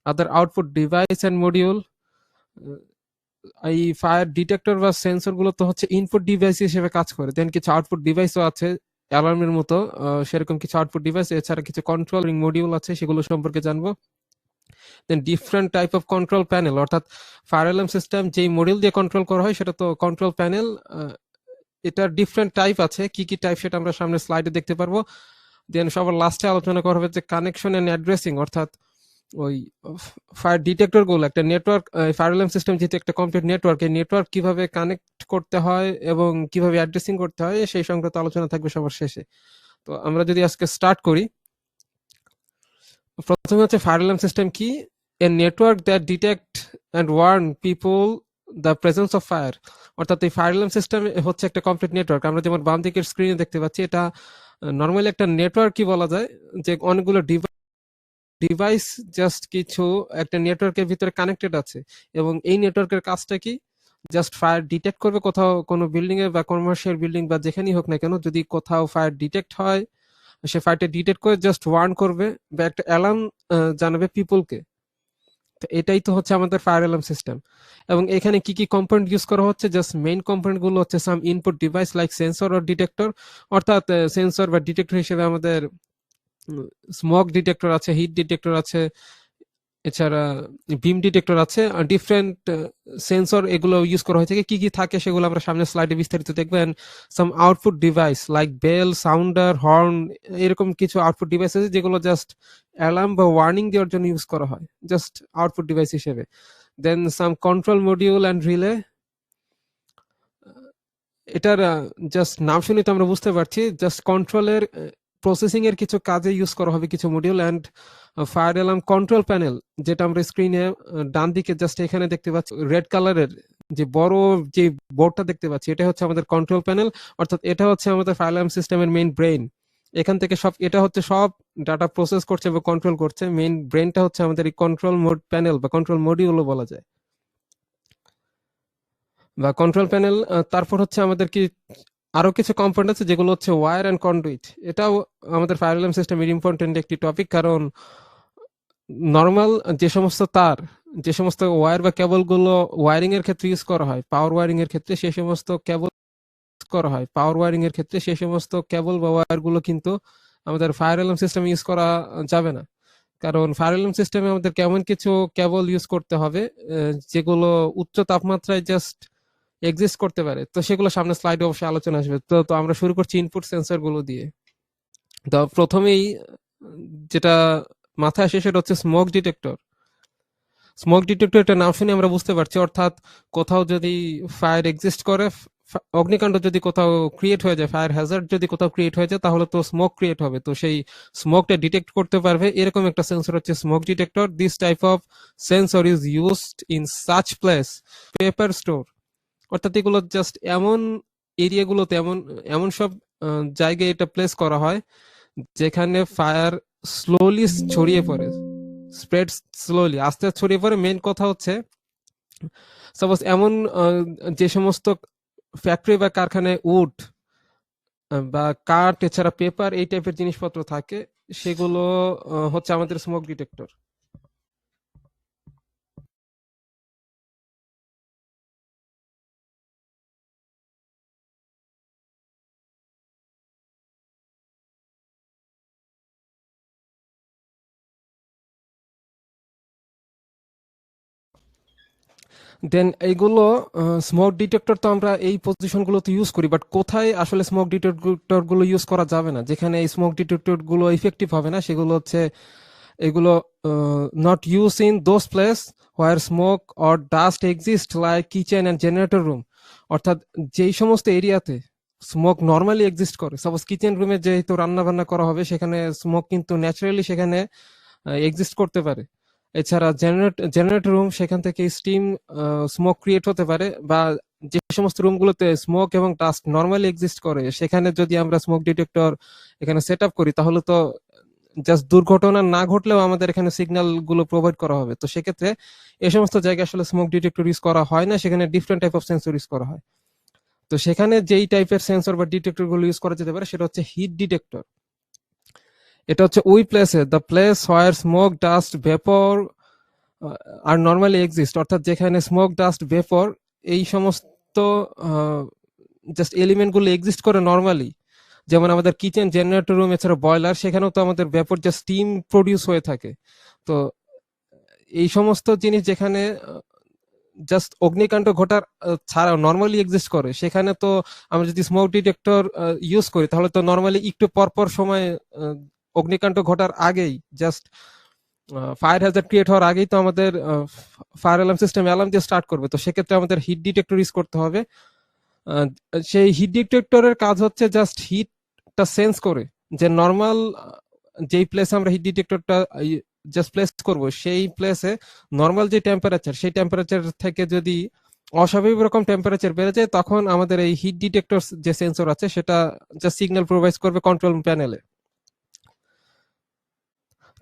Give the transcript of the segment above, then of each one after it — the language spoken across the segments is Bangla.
other output device and module. এই ফায়ার ডিটেক্টর বা সেন্সর গুলো তো হচ্ছে ইনপুট ডিভাইস হিসেবে কাজ করে, দেন কিছু আউটপুট ডিভাইসও আছে অ্যালার্মের মতো, সেরকম কিছু আউটপুট ডিভাইস, এছাড়া কিছু কন্ট্রোলিং মডিউল আছে, সেগুলো সম্পর্কে জানবো। Then different type of control panel, অর্থাৎ ফায়ার অ্যালার্ম সিস্টেম যেই মডিউল দিয়ে কন্ট্রোল করা হয় সেটা তো কন্ট্রোল প্যানেল, এটার ডিফারেন্ট টাইপ আছে, কি কি টাইপ সেটা আমরা সামনে স্লাইডে দেখতে পারবো। দেন সবার লাস্টে আলোচনা করা হবে যে কানেকশন এন্ড অ্যাড্রেসিং, অর্থাৎ ওই ফায়ার ডিটেক্টর গুলো একটা নেটওয়ার্ক, ফায়ার অ্যালার্ম সিস্টেম যেহেতু একটা কমপ্লিট নেটওয়ার্ক, এই নেটওয়ার্ক কিভাবে কানেক্ট করতে হয় এবং কিভাবে অ্যাড্রেসিং করতে হয় সেই সংক্রান্ত আলোচনা থাকবে সবার শেষে। তো আমরা যদি আজকে স্টার্ট করি, প্রথমে হচ্ছে ফায়ার অ্যালার্ম সিস্টেম কি, a network that detect and warn people the presence of fire. অর্থাৎ এই ফায়ার অ্যালার্ম সিস্টেম হচ্ছে একটা কমপ্লিট নেটওয়ার্ক। আমরা যেমন বাম দিকের স্ক্রিনে দেখতে পাচ্ছি, এটা নর্মালি একটা নেটওয়ার্ক কি বলা যায়, যে অনেকগুলো ডিভাইস জাস্ট কিছু একটা নেটওয়ার্কের ভিতরে কানেক্টেড আছে, এবং এই নেটওয়ার্কের কাজটা কি, জাস্ট ফায়ার ডিটেক্ট করবে কোথাও কোনো বিল্ডিং এ বা কমার্শিয়াল বিল্ডিং বা যেখানেই হোক না কেন, যদি কোথাও ফায়ার ডিটেক্ট হয় সে ফায়ারটা ডিটেক্ট করে জাস্ট ওয়ার্ন করবে বা একটা অ্যালার্ম জানাবে পিপলকে। তো এটাই তো হচ্ছে আমাদের ফায়ার অ্যালার্ম সিস্টেম। এবং এখানে কি কি কম্পোনেন্ট ইউজ করা হচ্ছে, জাস্ট মেইন কম্পোনেন্ট গুলো হচ্ছে some input device like sensor or detector, অর্থাৎ সেন্সর বা ডিটেক্টর হিসেবে আমাদের স্মোক ডিটেক্টর আছে, হিট ডিটেক্টর আছে, এছাড়া বিম ডিটেক্টর আছে, আর ডিফারেন্ট সেন্সর এগুলো ইউজ করা হয়ে থাকে। কি কি থাকে সেগুলো আমরা সামনে স্লাইডে বিস্তারিত দেখবেন। Some output device like bell, sounder, horn, এরকম কিছু আউটপুট ডিভাইস আছে যেগুলো জাস্ট অ্যালার্ম বা ওয়ার্নিং দেওয়ার জন্য ইউজ করা হয়, জাস্ট আউটপুট ডিভাইস হিসেবে। দেন সাম কন্ট্রোল মডিউল অ্যান্ড রিলে, এটার জাস্ট নাম শুনে তো আমরা বুঝতে পারছি জাস্ট কন্ট্রোলের প্রসেসিং এর কিছু কাজে ইউজ করা হবে কিছু module. And fire alarm control panel, যেটা আমরা স্ক্রিনে ডান দিকে জাস্ট এখানে দেখতে পাচ্ছি রেড কালারের যে বড় যে বোর্ডটা দেখতে পাচ্ছি, এটা হচ্ছে আমাদের কন্ট্রোল প্যানেল, অর্থাৎ এটা হচ্ছে আমাদের ফায়ার অ্যালার্ম সিস্টেমের মেইন ব্রেইন। এখান থেকে সব, এটা হচ্ছে সব ডাটা প্রসেস করছে বা কন্ট্রোল করছে। মেইন ব্রেইনটা হচ্ছে আমাদের এই কন্ট্রোল মোড প্যানেল বা কন্ট্রোল মডিউলও বলা যায়, বা কন্ট্রোল প্যানেল। তারপর হচ্ছে আমাদের কি আরো কিছু কম্পোনেন্ট আছে যেগুলো হচ্ছে ওয়্যার অ্যান্ড কন্ডুইট। এটাও আমাদের ফায়ার অ্যালার্ম সিস্টেমের ইম্পর্টেন্ট একটি টপিক, কারণ নর্মাল যে সমস্ত তার, যে সমস্ত ওয়্যার বা কেবল গুলো ওয়্যারিং এর ক্ষেত্রে ইউজ করা হয়, পাওয়ার ওয়্যারিং এর ক্ষেত্রে সেই সমস্ত কেবল করা হয়, পাওয়ার ওয়্যারিং এর ক্ষেত্রে সেই সমস্ত কেবল বা ওয়্যার গুলো কিন্তু আমাদের ফায়ার অ্যালার্ম সিস্টেমে ইউজ করা যাবে না। কারণ ফায়ার অ্যালার্ম সিস্টেমে আমাদের কেমন কিছু কেবল ইউজ করতে হবে যেগুলো উচ্চ তাপমাত্রায় জাস্ট এক্সিস্ট করতে পারে। তো সেগুলো সামনে স্লাইডে অবশ্যই আলোচনা আসবে। তো আমরা শুরু করছি ইনপুট সেন্সর গুলো দিয়ে। তো প্রথমেই যেটা মাথায় আসে সেটা হচ্ছে স্মোক ডিটেক্টর। স্মোক ডিটেক্টর একটা নাম শুনে আমরা বুঝতে পারছি, অর্থাৎ কোথাও যদি ফায়ার এক্সিস্ট করে, অগ্নিকাণ্ড যদি কোথাও ক্রিয়েট হয়ে যায়, ফায়ার হ্যাজার্ড যদি কোথাও ক্রিয়েট হয়ে যায়, তাহলে তো স্মোক ক্রিয়েট হবে। তো সেই স্মোকটা ডিটেক্ট করতে পারবে এরকম একটা সেন্সর হচ্ছে smoke detector. This type of sensor is used in such place paper store, অর্থাৎ এগুলো জাস্ট এমন এরিয়াগুলোতে, এমন এমন সব জায়গায় এটা প্লেস করা হয় যেখানে ফায়ার স্লোলি ছড়িয়ে পড়ে, স্প্রেড স্লোলি, আস্তে আস্তে ছড়িয়ে পড়ে। মেন কথা হচ্ছে সাপোজ এমন যে সমস্ত ফ্যাক্টরি বা কারখানায় উড বা কাঠ, এছাড়া পেপার, এই টাইপের জিনিসপত্র থাকে, সেগুলো হচ্ছে আমাদের স্মোক ডিটেক্টর। দেন এইগুলো স্মোক ডিটেক্টর তো আমরা এই পজিশনগুলোতে ইউজ করি, বাট কোথায় আসলে স্মোক ডিটেক্টর গুলো ইউজ করা যাবে না, যেখানে এই স্মোক ডিটেক্টর গুলো ইফেক্টিভ হবে না, সেগুলো হচ্ছে এগুলো not use in those place where smoke or dust exist like kitchen and generator room. অর্থাৎ যেই সমস্ত এরিয়াতে স্মোক নর্মালি এক্সিস্ট করে, সাপোজ কিচেন রুমে যেহেতু রান্না বান্না করা হবে, সেখানে স্মোক কিন্তু ন্যাচারালি সেখানে এক্সিস্ট করতে পারে। এছাড়া জেনারেটর রুম, সেখান থেকে স্টিম স্মোক ক্রিয়েট হতে পারে, বা যে সমস্ত রুমগুলোতে স্মোক এবং ডাস্ট নর্মালি এক্সিস্ট করে, সেখানে যদি আমরা স্মোক ডিটেক্টর এখানে সেট আপ করি, তাহলে তো জাস্ট দুর্ঘটনা না ঘটলেও আমাদের এখানে সিগন্যাল গুলো প্রোভাইড করা হবে। তো সেক্ষেত্রে এই সমস্ত জায়গায় আসলে স্মোক ডিটেক্টর ইউজ করা হয় না, সেখানে different type of sensor use করা হয়। তো সেখানে যেই টাইপের সেন্সর বা ডিটেক্টর গুলো ইউজ করা যেতে পারে সেটা হচ্ছে হিট ডিটেক্টর। এটা হচ্ছে ওই প্লেসে, the place where smoke, dust, vapour আর নর্মালি এক্সিস্ট, অর্থাৎ যেখানে স্মোক, ডাস্ট, ভেপর এই সমস্ত জাস্ট এলিমেন্টগুলো এক্সিস্ট করে নর্মালি, যেমন আমাদের কিচেন, জেনারেটর রুম, এছাড়া বয়লার, সেখানেও তো আমাদের ভেপর জাস্ট স্টিম প্রডিউস হয়ে থাকে। তো এই সমস্ত জিনিস যেখানে জাস্ট অগ্নিকাণ্ড ঘটার ছাড়াও নর্মালি এক্সিস্ট করে, সেখানে তো আমরা যদি স্মোক ডিটেক্টর ইউজ করি তাহলে তো নর্মালি একটু পরপর সময় অগ্নিকাণ্ড ঘটার আগেই, জাস্ট ফায়ার হ্যাজার্ড ক্রিয়েট হওয়ার আগেই তো আমাদের ফায়ার অ্যালার্ম সিস্টেম অ্যালার্ম দিয়ে স্টার্ট করবে। তো সেক্ষেত্রে আমাদের হিট ডিটেক্টর ইউজ করতে হবে। সেই হিট ডিটেক্টরের কাজ হচ্ছে জাস্ট হিটটা সেন্স করে, যে নর্মাল যেই প্লেসে আমরা হিট ডিটেক্টরটা জাস্ট প্লেস করব, সেই প্লেসে নর্মাল যে টেম্পারেচার, সেই টেম্পারেচার থেকে যদি অস্বাভাবিক রকম টেম্পারেচার বেড়ে যায়, তখন আমাদের এই হিট ডিটেক্টর যে সেন্সর আছে সেটা জাস্ট সিগন্যাল প্রোভাইড করবে কন্ট্রোল প্যানেলে।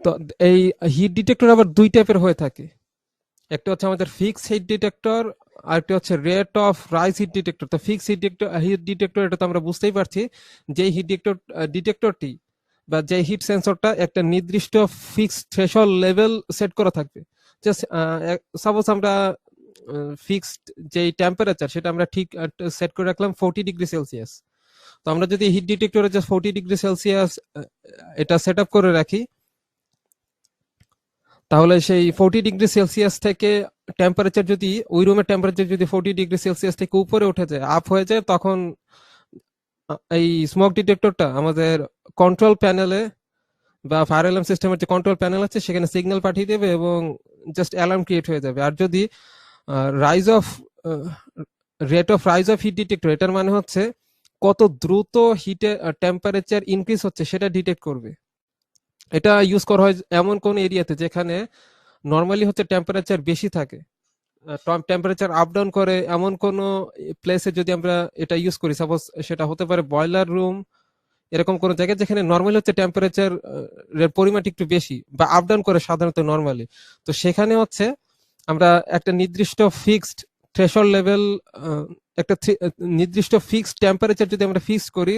তো এই হিট ডিটেক্টর আবার দুই টাইপের হয়ে থাকে। একটা হচ্ছে আমাদের ফিক্স হিট ডিটেক্টর, আর একটা হচ্ছে rate of rise heat detector. তো ফিক্স হিট ডিটেক্টর এটা তো আমরা বুঝতেই পারছি, যে হিট ডিটেক্টরটি বা যে হিট সেন্সরটা একটা নির্দিষ্ট ফিক্স থ্রেশহোল্ড লেভেল সেট করা থাকবে। জাস্ট সাপোজ আমরা ফিক্সড যে টেম্পারেচার সেটা আমরা ঠিক সেট করে রাখলাম 40°C। তো আমরা যদি হিট ডিটেক্টরে জাস্ট 40°C এটা সেট আপ করে রাখি, তাহলে সেই 40°C থেকে টেম্পারেচার যদি, ওই রুমের টেম্পারেচার যদি 40°C থেকে উপরে উঠে যায়, আপ হয়ে যায়, তখন এই স্মোক ডিটেক্টরটা আমাদের কন্ট্রোল প্যানেলে বা ফায়ার অ্যালার্ম সিস্টেমের যে কন্ট্রোল প্যানেল আছে সেখানে সিগন্যাল পাঠিয়ে দেবে এবং জাস্ট অ্যালার্ম ক্রিয়েট হয়ে যাবে। আর যদি rise of rate of rise of hit detector, এটার মানে হচ্ছে কত দ্রুত হিটে টেম্পারেচার ইনক্রিজ হচ্ছে সেটা ডিটেক্ট করবে। এটা ইউজ করা হয় এমন কোন এরিয়াতে যেখানে নর্মালি হচ্ছে টেম্পারেচার বেশি থাকে, টেম্পারেচার আপ ডাউন করে এমন কোন প্লেসে যদি আমরা এটা ইউজ করি, সাপোজ সেটা হতে পারে বয়লার রুম, এরকম কোন জায়গায় যেখানে নর্মালি হচ্ছে টেম্পারেচার এর পরিমাণ একটু বেশি বা আপ ডাউন করে সাধারণত নর্মালি। তো সেখানে হচ্ছে আমরা একটা নির্দিষ্ট ফিক্সড থ্রেশহোল্ড লেভেল, একটা নির্দিষ্ট ফিক্সড টেম্পারেচার যদি আমরা ফিক্স করি,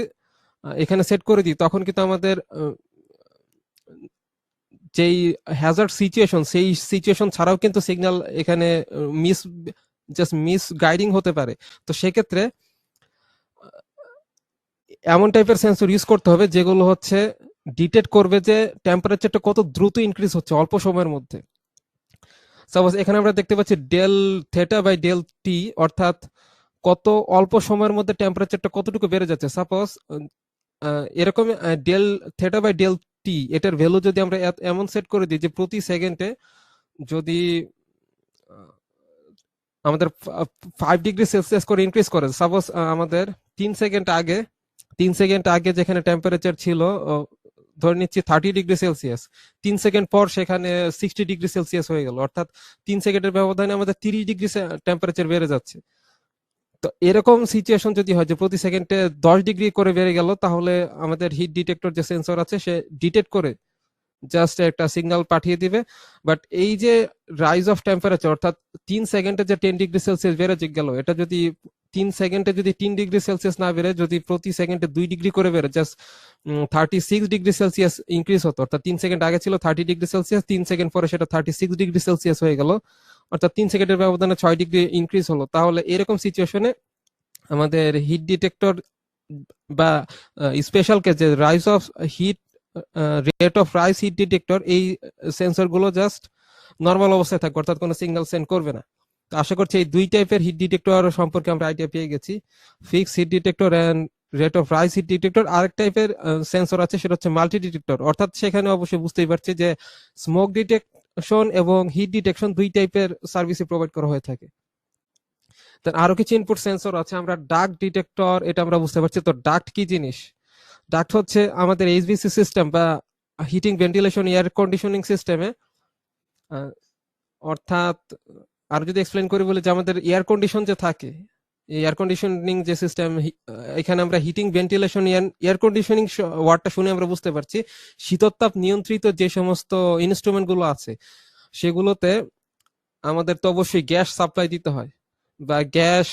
এখানে সেট করে দিই, তখন কিন্তু আমাদের যেই হ্যাজার্ড সিচুয়েশন, সেই সিচুয়েশন ছাড়াও কিন্তু সিগন্যাল এখানে মিস জাস্ট মিস গাইডিং হতে পারে। তো সেক্ষেত্রে এমন টাইপের সেন্সর ইউজ করতে হবে যেগুলো হচ্ছে ডিটেক্ট করবে যে টেম্পারেচারটা কত দ্রুত ইনক্রিজ হচ্ছে অল্প সময়ের মধ্যে। সাপোজ এখানে আমরা দেখতে পাচ্ছি del theta by del T, অর্থাৎ কত অল্প সময়ের মধ্যে টেম্পারেচারটা কতটুকু বেড়ে যাচ্ছে। সাপোজ এরকম del theta by del T, এটার ভ্যালু যদি আমরা এমন সেট করে দিই যে প্রতি সেকেন্ডে যদি আমাদের 5°C করে ইনক্রিজ করে, সাপোজ আমাদের 3 সেকেন্ড আগে যেখানে টেম্পারেচার ছিল ধরে নিচ্ছি 30°C, 3 সেকেন্ড পর সেখানে 60°C হয়ে গেল, অর্থাৎ 3 সেকেন্ডের ব্যবধানে আমাদের 30° টেম্পারেচার বেড়ে যাচ্ছে। তো এরকম সিচুয়েশন যদি হয় যে প্রতি সেকেন্ডে 10° করে বেড়ে গেল, তাহলে আমাদের হিট ডিটেক্টর যে সেন্সর আছে সে ডিটেক্ট করে জাস্ট একটা সিগন্যাল পাঠিয়ে দিবে। বাট এই যে রাইজ অফ টেম্পারেচার, অর্থাৎ 3 সেকেন্ডে যে 10°C বেড়ে গেল, এটা যদি 3 সেকেন্ডে যদি 3°C না বেড়ে যদি প্রতি সেকেন্ডে 2° করে বেড়ে জাস্ট 36°C ইনক্রিজ হতো, অর্থাৎ 3 সেকেন্ড আগে ছিল 30°C, 3 সেকেন্ড পরে সেটা 36°C হয়ে গেল, অর্থাৎ 3 সেকেন্ডের ব্যবধানে 6° ইনক্রিজ হলো, তাহলে এরকম সিচুয়েশনে আমাদের হিট ডিটেক্টর বা স্পেশাল কেসে rise of heat rate of rise heat detector, এই সেন্সর গুলো জাস্ট নর্মাল অবস্থায় থাকবে, অর্থাৎ কোনো সিগন্যাল সেন্ড করবে না। তো আশা করছি এই দুই টাইপের হিট ডিটেক্টর সম্পর্কে আমরা আইডিয়া পেয়ে গেছি, fix heat detector and rate of rise heat detector. আরেক টাইপের সেন্সর আছে, সেটা হচ্ছে মাল্টি ডিটেক্টর, অর্থাৎ সেখানে অবশ্যই বুঝতেই পারছি যে স্মোক ডিটেকশন এবং হিট ডিটেকশন দুই টাইপের সার্ভিসই প্রোভাইড করা হয়ে থাকে। আরো কিছু ইনপুট সেন্সর আছে, আমরা ডাক্ট ডিটেক্টর, এটা আমরা বুঝতে পারছি। তো ডাক্ট কি জিনিস? ডাক্ট হচ্ছে আমাদের এইচভিসি সিস্টেম বা হিটিং, ভেন্টিলেশন, এয়ার কন্ডিশনিং সিস্টেমে, অর্থাৎ আর যদি এক্সপ্লেন করি বলে যে আমাদের এয়ার কন্ডিশন যে থাকে, এয়ার কন্ডিশনিং যে সিস্টেম, এখানে আমরা হিটিং, ভেন্টিলেশন, এয়ার কন্ডিশনিং ওয়ার্ডটা শুনে আমরা বুঝতে পারছি শীততাপ নিয়ন্ত্রিত যে সমস্ত ইনস্ট্রুমেন্ট গুলো আছে সেগুলোতে আমাদের তো অবশ্যই গ্যাস সাপ্লাই দিতে হয়, বা গ্যাস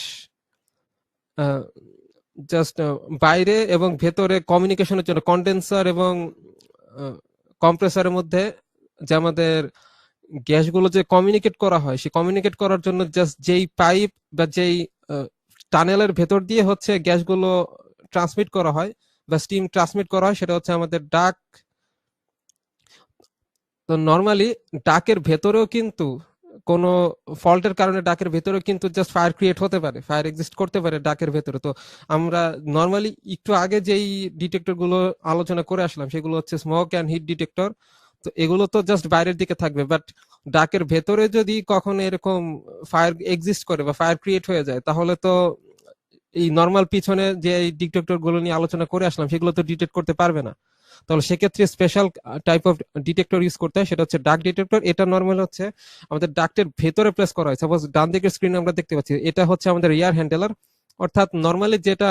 জাস্ট বাইরে এবং ভেতরে কমিউনিকেশনের জন্য কন্ডেন্সার এবং কম্প্রেসারের মধ্যে যে আমাদের গ্যাসগুলো যে কমিউনিকেট করা হয়, সেই কমিউনিকেট করার জন্য জাস্ট যেই পাইপ বা যেই টানেলের ভেতর দিয়ে হচ্ছে গ্যাসগুলো ট্রান্সমিট করা হয় বা স্টিম ট্রান্সমিট করা হয়, সেটা হচ্ছে আমাদের ডাক। তো নর্মালি ডাকের ভেতরেও কিন্তু কোনো ফল্টের কারণে ডাকের ভেতরেও কিন্তু জাস্ট ফায়ার ক্রিয়েট হতে পারে, ফায়ার এক্সিস্ট করতে পারে ডাকের ভেতরে। তো আমরা নর্মালি একটু আগে যেই ডিটেক্টর গুলো আলোচনা করে আসলাম সেগুলো হচ্ছে স্মোক অ্যান্ড হিট ডিটেক্টর। তো এগুলো তো জাস্ট বাইরের দিকে থাকবে, বাট ডাকের ভেতরে যদি কখনো এরকম ফায়ার এক্সিস্ট করে বা ফায়ার ক্রিয়েট হয়ে যায়, তাহলে তো এই নর্মাল পিছনে যে ডিটেক্টর গুলো নিয়ে আলোচনা করে আসলাম সেগুলো তো ডিটেক্ট করতে পারবে না। তাহলে সেক্ষেত্রে special type of detector use করতে হয়, সেটা হচ্ছে ডাক ডিটেক্টর। এটা নর্মাল হচ্ছে আমাদের ডাক্টের ভেতরে প্লেস করা হয়। সাপোজ ডান দিকের স্ক্রিনে আমরা দেখতে পাচ্ছি, এটা হচ্ছে আমাদের ইয়ার হ্যান্ডেলার। অর্থাৎ নর্মালি যেটা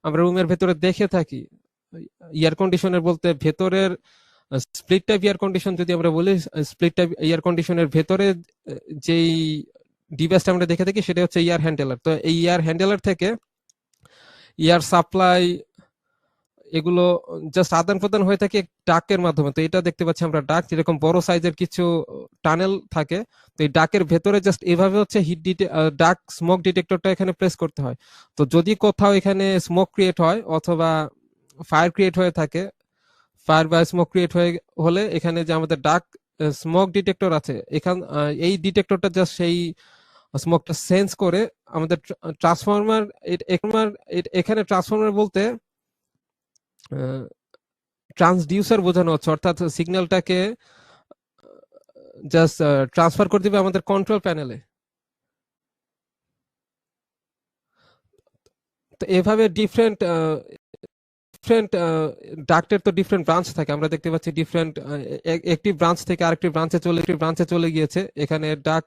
আমরা রুমের ভেতরে দেখে থাকি এয়ার কন্ডিশনের বলতে, ভেতরের স্প্লিট টাইপ এয়ার কন্ডিশন যদি আমরা বলি, স্প্লিট টাইপ এয়ার কন্ডিশনের ভেতরে যেই ডিভাইসটা আমরা দেখে থাকি সেটা হচ্ছে ইয়ার হ্যান্ডেলার। তো এই ইয়ার হ্যান্ডেলার থেকে এয়ার সাপ্লাই এগুলো জাস্ট আদান প্রদান হয়ে থাকে ডাকের মাধ্যমে। তো এটা দেখতে পাচ্ছি আমরা ডাক, যেরকম বড় সাইজের কিছু টানেল থাকে। তো এই ডাকের ভেতরে জাস্ট এভাবে হচ্ছে ডাক স্মোক ডিটেক্টরটা এখানে প্রেস করতে হয়। তো যদি কোথাও এখানে স্মোক ক্রিয়েট হয় অথবা ফায়ার ক্রিয়েট হয়ে থাকে, ফায়ার বা স্মোক ক্রিয়েট হলে এখানে যে আমাদের ডাক স্মোক ডিটেক্টর আছে, এই ডিটেক্টরটা জাস্ট সেই স্মোকটা সেন্স করে আমাদের ট্রান্সফরমার, এখানে ট্রান্সফরমার বলতে ট্রান্সডিউসার বোঝানো হচ্ছে, অর্থাৎ সিগন্যালটাকে জাস্ট ট্রান্সফার করে দিবে আমাদের কন্ট্রোল প্যানেলে। তো এভাবে ডিফারেন্ট ডিফারেন্ট ডাক্টের তো ডিফারেন্ট ব্রাঞ্চ থাকে, আমরা দেখতে পাচ্ছি ডিফারেন্ট একটি ব্রাঞ্চ থেকে আরেকটি ব্রাঞ্চে চলে গিয়েছে। এখানে ডাক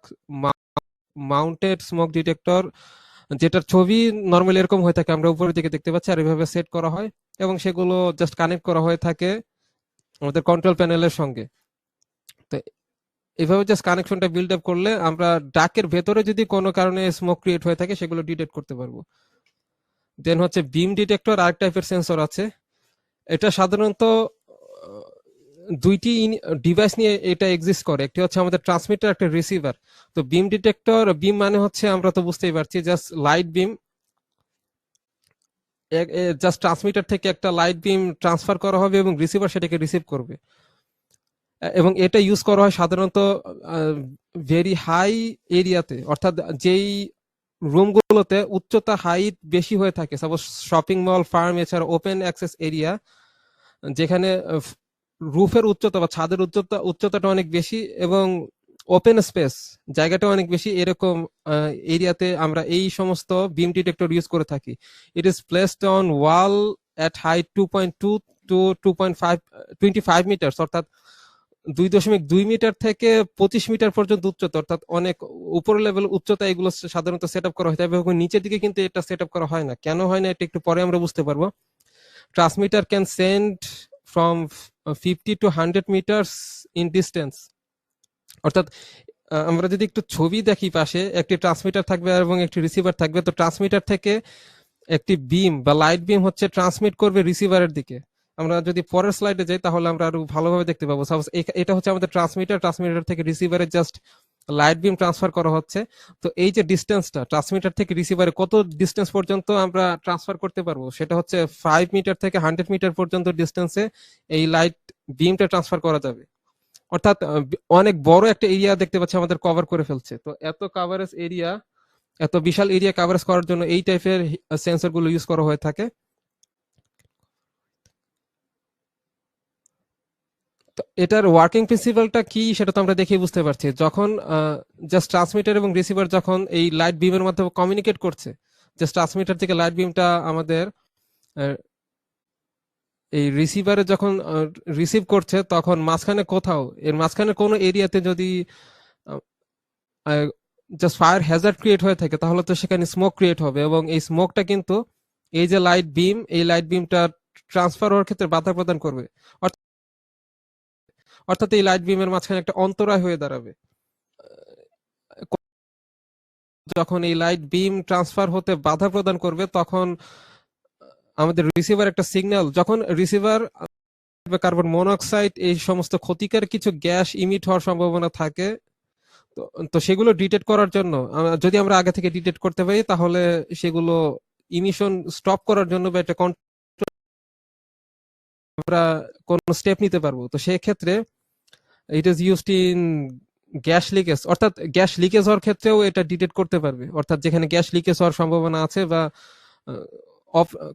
মাউন্টেড স্মোক ডিটেক্টর, যেটার ছবি নর্মালি এরকম হয়ে থাকে, আমরা উপরের দিকে দেখতে পাচ্ছি, আর এভাবে সেট করা হয় এবং সেগুলো জাস্ট কানেক্ট করা হয়ে থাকে আমাদের কন্ট্রোল প্যানেলের সঙ্গে। তো এভাবে জাস্ট কানেকশনটা বিল্ড আপ করলে আমরা ডাকের ভেতরে যদি কোনো কারণে স্মোক ক্রিয়েট হয়ে থাকে সেগুলো ডিটেক্ট করতে পারবো। দেন হচ্ছে বিম ডিটেক্টর, আরেক টাইপের সেন্সর আছে। এটা সাধারণত দুইটি ডিভাইস নিয়ে এটা এক্সিস্ট করে, একটি হচ্ছে আমাদের ট্রান্সমিটার, একটা রিসিভার। তো বিম ডিটেক্টর, বিম মানে হচ্ছে আমরা তো বুঝতেই পারছি জাস্ট লাইট বিম, জাস্ট ট্রান্সমিটার থেকে একটা লাইট বিম ট্রান্সফার করা হবে এবং রিসিভার সেটাকে রিসিভ করবে। এবং এটা ইউজ করা হয় সাধারণত ভেরি হাই এরিয়াতে, অর্থাৎ যেই রুমগুলোতে উচ্চতা হাইট বেশি হয়ে থাকে, সাপোজ শপিং মল, ফার্ম, এছাড়া ওপেন অ্যাক্সেস এরিয়া, যেখানে রুফের উচ্চতা বা ছাদের উচ্চতাটা অনেক বেশি এবং ওপেন স্পেস জায়গাটা অনেক বেশি, এরকম এরিয়াতে আমরা এই সমস্ত বিম ডিটেক্টর ইউজ করে থাকি। It is placed on wall at height 2.2 to 2.25 metre, অর্থাৎ 2.2 মিটার থেকে 25 মিটার পর্যন্ত উচ্চতা, অর্থাৎ অনেক উপরের লেভেল উচ্চতা এগুলো সাধারণত সেট আপ করা হয়। তবে নিচের দিকে কিন্তু এটা সেট আপ করা হয় না। কেন হয় না এটা একটু পরে আমরা বুঝতে পারবো। Transmitter can send from 50 to 100 metres in distance, অর্থাৎ আমরা যদি একটু ছবি দেখি, পাশে একটি ট্রান্সমিটার থাকবে এবং একটি রিসিভার থাকবে। তো ট্রান্সমিটার থেকে একটি বিম বা লাইট বিম হচ্ছে ট্রান্সমিট করবে রিসিভারের দিকে। আমরা যদি পরের স্লাইডে যাই তাহলে আমরা আরো ভালোভাবে দেখতে পাবো। সাপোজ এটা হচ্ছে আমাদের ট্রান্সমিটার থেকে রিসিভারে জাস্ট লাইট বিম ট্রান্সফার করা হচ্ছে। তো এই যে ডিস্টেন্সটা ট্রান্সমিটার থেকে রিসিভারে কত ডিস্টেন্স পর্যন্ত আমরা ট্রান্সফার করতে পারবো, সেটা হচ্ছে 5 মিটার থেকে 100 মিটার পর্যন্ত ডিস্টেন্সে এই লাইট বিমটা ট্রান্সফার করা যাবে। অর্থাৎ অনেক বড় একটা এরিয়া দেখতে পাচ্ছি আমাদের কভার করে ফেলছে। তো এত কাভারেজ এরিয়া, এত বিশাল এরিয়া কাভারেজ করার জন্য এই টাইপের সেন্সর গুলো ইউজ করা হয়ে থাকে। তো এটার ওয়ার্কিং প্রিন্সিপালটা কি সেটা তো আমরা দেখেই বুঝতে পারছি। যখন জাস্ট ট্রান্সমিটার এবং রিসিভার যখন এই লাইট বিমের মাধ্যমে কমিউনিকেট করছে, জাস্ট ট্রান্সমিটার থেকে লাইট বিমটা আমাদের এই রিসিভারে যখন রিসিভ করছে, তখন মাঝখানে কোথাও, এর মাঝখানে কোনো এরিয়াতে যদি জাস্ট ফায়ার হ্যাজার্ড ক্রিয়েট হয়ে থাকে, তাহলে তো সেখানে স্মোক ক্রিয়েট হবে এবং এই স্মোকটা কিন্তু এই যে লাইট বিম, এই লাইট বিমটা ট্রান্সফার হওয়ার ক্ষেত্রে বাধা প্রদান করবে। অর্থাৎ এই লাইট বিমের মাঝখানে একটা অন্তরায় হয়ে দাঁড়াবে। যখন এই লাইট বিম ট্রান্সফার হতে বাধা প্রদান করবে, তখন আমাদের রিসিভার একটা সিগন্যাল, যখন রিসিভার কার্বন মনোক্সাইড এই সমস্ত ক্ষতিকর কিছু গ্যাস ইমিট হওয়ার সম্ভাবনা থাকে তো তো সেগুলো ডিটেক্ট করার জন্য যদি আমরা আগে থেকে ডিটেক্ট করতে পারি তাহলে সেগুলো ইমিশন স্টপ করার জন্য বা একটা আমরা কোন স্টেপ নিতে পারবো। তো সেই ক্ষেত্রে it is used in gas leakage, অর্থাৎ গ্যাস লিকেজ হওয়ার ক্ষেত্রেও এটা ডিটেক্ট করতে পারবে, অর্থাৎ যেখানে গ্যাস লিকেজ হওয়ার সম্ভাবনা আছে বা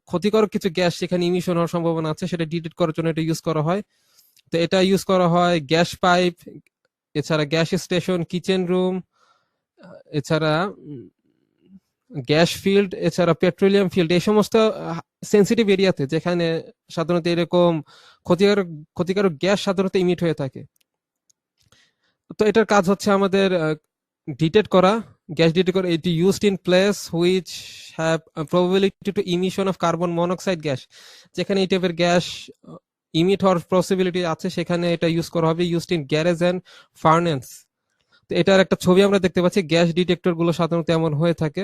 ক্ষতিকর কিছু গ্যাস সেখানে ইমিশন হওয়ার সম্ভাবনা আছে সেটা ডিটেক্ট করার জন্য এটা ইউজ করা হয়। তো এটা ইউজ করা হয় গ্যাস পাইপ, এছাড়া গ্যাস স্টেশন, কিচেন রুম, এছাড়া গ্যাস ফিল্ড, এছাড়া পেট্রোলিয়াম ফিল্ড, এই সমস্ত সেন্সিটিভ এরিয়াতে যেখানে সাধারণত এরকম ক্ষতিকারক ক্ষতিকারক গ্যাস সাধারণত ইমিট হয়ে থাকে। তো এটার কাজ হচ্ছে আমাদের ডিটেক্ট করা, গ্যাস ডিটেক্ট করা। এটি used in place which have probability to emission of carbon monoxide gas, যেখানে এই টাইপের গ্যাস ইমিট হওয়ার পসিবিলিটি আছে সেখানে এটা ইউজ করা হবে। Used in garage and furnace. তো এটার একটা ছবি আমরা দেখতে পাচ্ছি, গ্যাস ডিটেক্টর গুলো সাধারণত এমন হয়ে থাকে।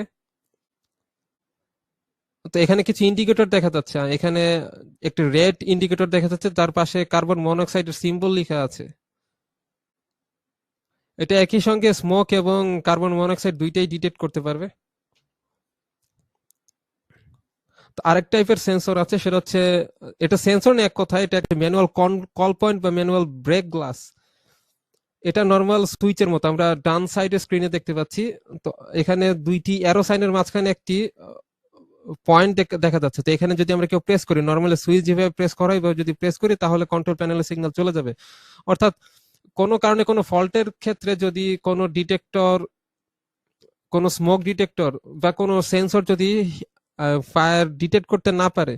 তো এখানে কিছু ইন্ডিকেটর দেখা যাচ্ছে, এখানে একটি রেড ইন্ডিকেটর দেখা যাচ্ছে, তার পাশে কার্বন মনোক্সাইডের সিম্বল লেখা আছে। এটা একই সঙ্গে স্মোক এবং কার্বন মনোক্সাইড দুইটাই ডিটেক্ট করতে পারবে। তো আরেক টাইপের সেন্সর আছে, সেটা হচ্ছে, এটা সেন্সর না এক কথায়, এটা একটা ম্যানুয়াল কল পয়েন্ট বা ম্যানুয়াল ব্রেক গ্লাস। এটা নর্মাল সুইচের মতো আমরা ডান সাইডে স্ক্রিনে দেখতে পাচ্ছি। তো এখানে দুইটি অ্যারো সাইনের মাঝখানে একটি পয়েন্ট দেখা যাচ্ছে। তো এখানে যদি আমরা কেউ প্রেস করি, নর্মালি সুইচ যেভাবে প্রেস করা হয় যদি প্রেস করি তাহলে কন্ট্রোল প্যানেলে সিগন্যাল চলে যাবে। অর্থাৎ কোনো কারণে কোনো ফল্টের ক্ষেত্রে যদি কোনো ডিটেক্টর, কোনো স্মোক ডিটেক্টর বা কোনো সেন্সর যদি ফায়ার ডিটেক্ট করতে না পারে,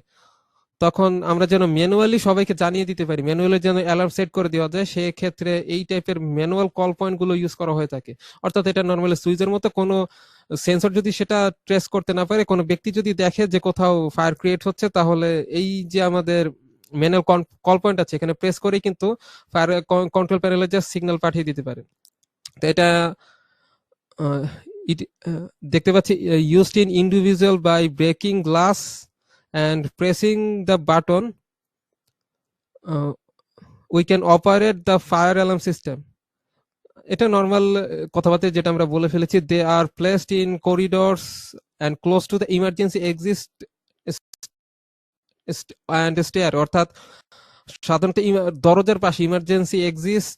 তখন আমরা যেন ম্যানুয়ালি সবাইকে জানিয়ে দিতে পারি, ম্যানুয়ালি যেন অ্যালার্ম সেট করে দেওয়া যায়, সেই ক্ষেত্রে এই টাইপের ম্যানুয়াল কল পয়েন্ট গুলো ইউজ করা হয়ে থাকে। অর্থাৎ এটা নর্মালি সুইচের মতো, কোনো সেন্সর যদি সেটা ট্রেস করতে না পারে, কোনো ব্যক্তি যদি দেখে যে কোথাও ফায়ার ক্রিয়েট হচ্ছে, তাহলে এই যে আমাদের ম্যানুয়াল কল পয়েন্ট আছে এখানে প্রেস করেই কিন্তু ফায়ার কন্ট্রোল প্যানেলে জাস্ট সিগন্যাল পাঠিয়ে দিতে পারে। তো এটা দেখতে পাচ্ছি used in individual by breaking glass and pressing the button, we can operate the fire alarm system. এটা নর্মাল কথাবার্তা যেটা আমরা বলে ফেলেছি, they are placed in corridors and close to the emergency exist and stair, অর্থাৎ সাধারণত দরজার পাশে ইমার্জেন্সি এক্সিস্ট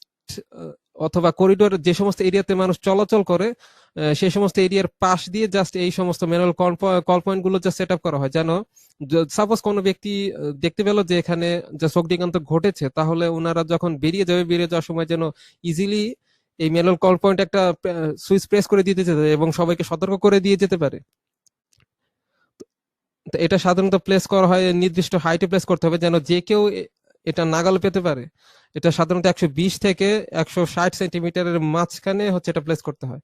অথবা করিডোর যে সমস্ত এরিয়াতে মানুষ চলাচল করে সেই সমস্ত এরিয়ার পাশ দিয়ে জাস্ট এই সমস্ত ম্যানুয়াল কল পয়েন্ট গুলো জাস্ট সেট আপ করা হয়, যেন সাপোজ কোনো ব্যক্তি দেখতে পেল যে এখানে যে অগ্নিকাণ্ড ঘটেছে, তাহলে ওনারা যখন বেরিয়ে যাবে, বেরিয়ে যাওয়ার সময় যেন ইজিলি এই ম্যানুয়াল কল পয়েন্ট একটা সুইচ প্রেস করে দিতে যেতে এবং সবাইকে সতর্ক করে দিয়ে যেতে পারে। তো এটা সাধারণত প্লেস করা হয় নির্দিষ্ট হাইটে প্লেস করতে হবে, যেন যে কেউ এটা নাগাল পেতে পারে। এটা সাধারণত 120 থেকে 160 সেন্টিমিটারের মাঝখানে হচ্ছে এটা প্লেস করতে হয়।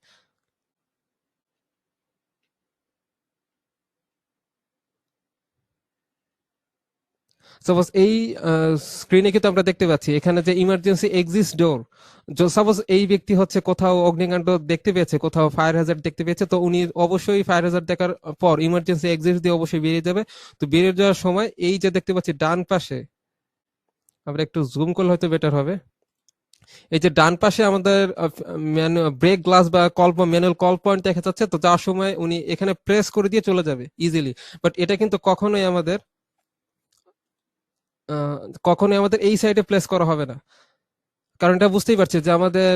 সাপোজ এই স্ক্রিনে কিন্তু আমরা দেখতে পাচ্ছি এখানে যে ইমার্জেন্সি এক্সিস্ট ডোর, সাপোজ এই ব্যক্তি হচ্ছে কোথাও অগ্নিকাণ্ড দেখতে পেয়েছে, কোথাও ফায়ার হ্যাজার্ড দেখতে পেয়েছে, তো উনি অবশ্যই ফায়ার হ্যাজার্ড দেখার পর ইমার্জেন্সি এক্সিস্ট দিয়ে অবশ্যই বেরিয়ে যাবে। তো বেরিয়ে যাওয়ার সময় এই যে দেখতে পাচ্ছি ডান পাশে, আমরা একটু জুম করলে হয়তো বেটার হবে, এই যে ডান পাশে আমাদের ব্রেক গ্লাস বা ম্যানুয়াল কল পয়েন্ট দেখা যাচ্ছে। তো যাওয়ার সময় উনি এখানে প্রেস করে দিয়ে চলে যাবে ইজিলি, বাট এটা কিন্তু কখনোই আমাদের এই সাইডে প্লেস করা হবে না। কারণ এটা বুঝতেই পারছি যে আমাদের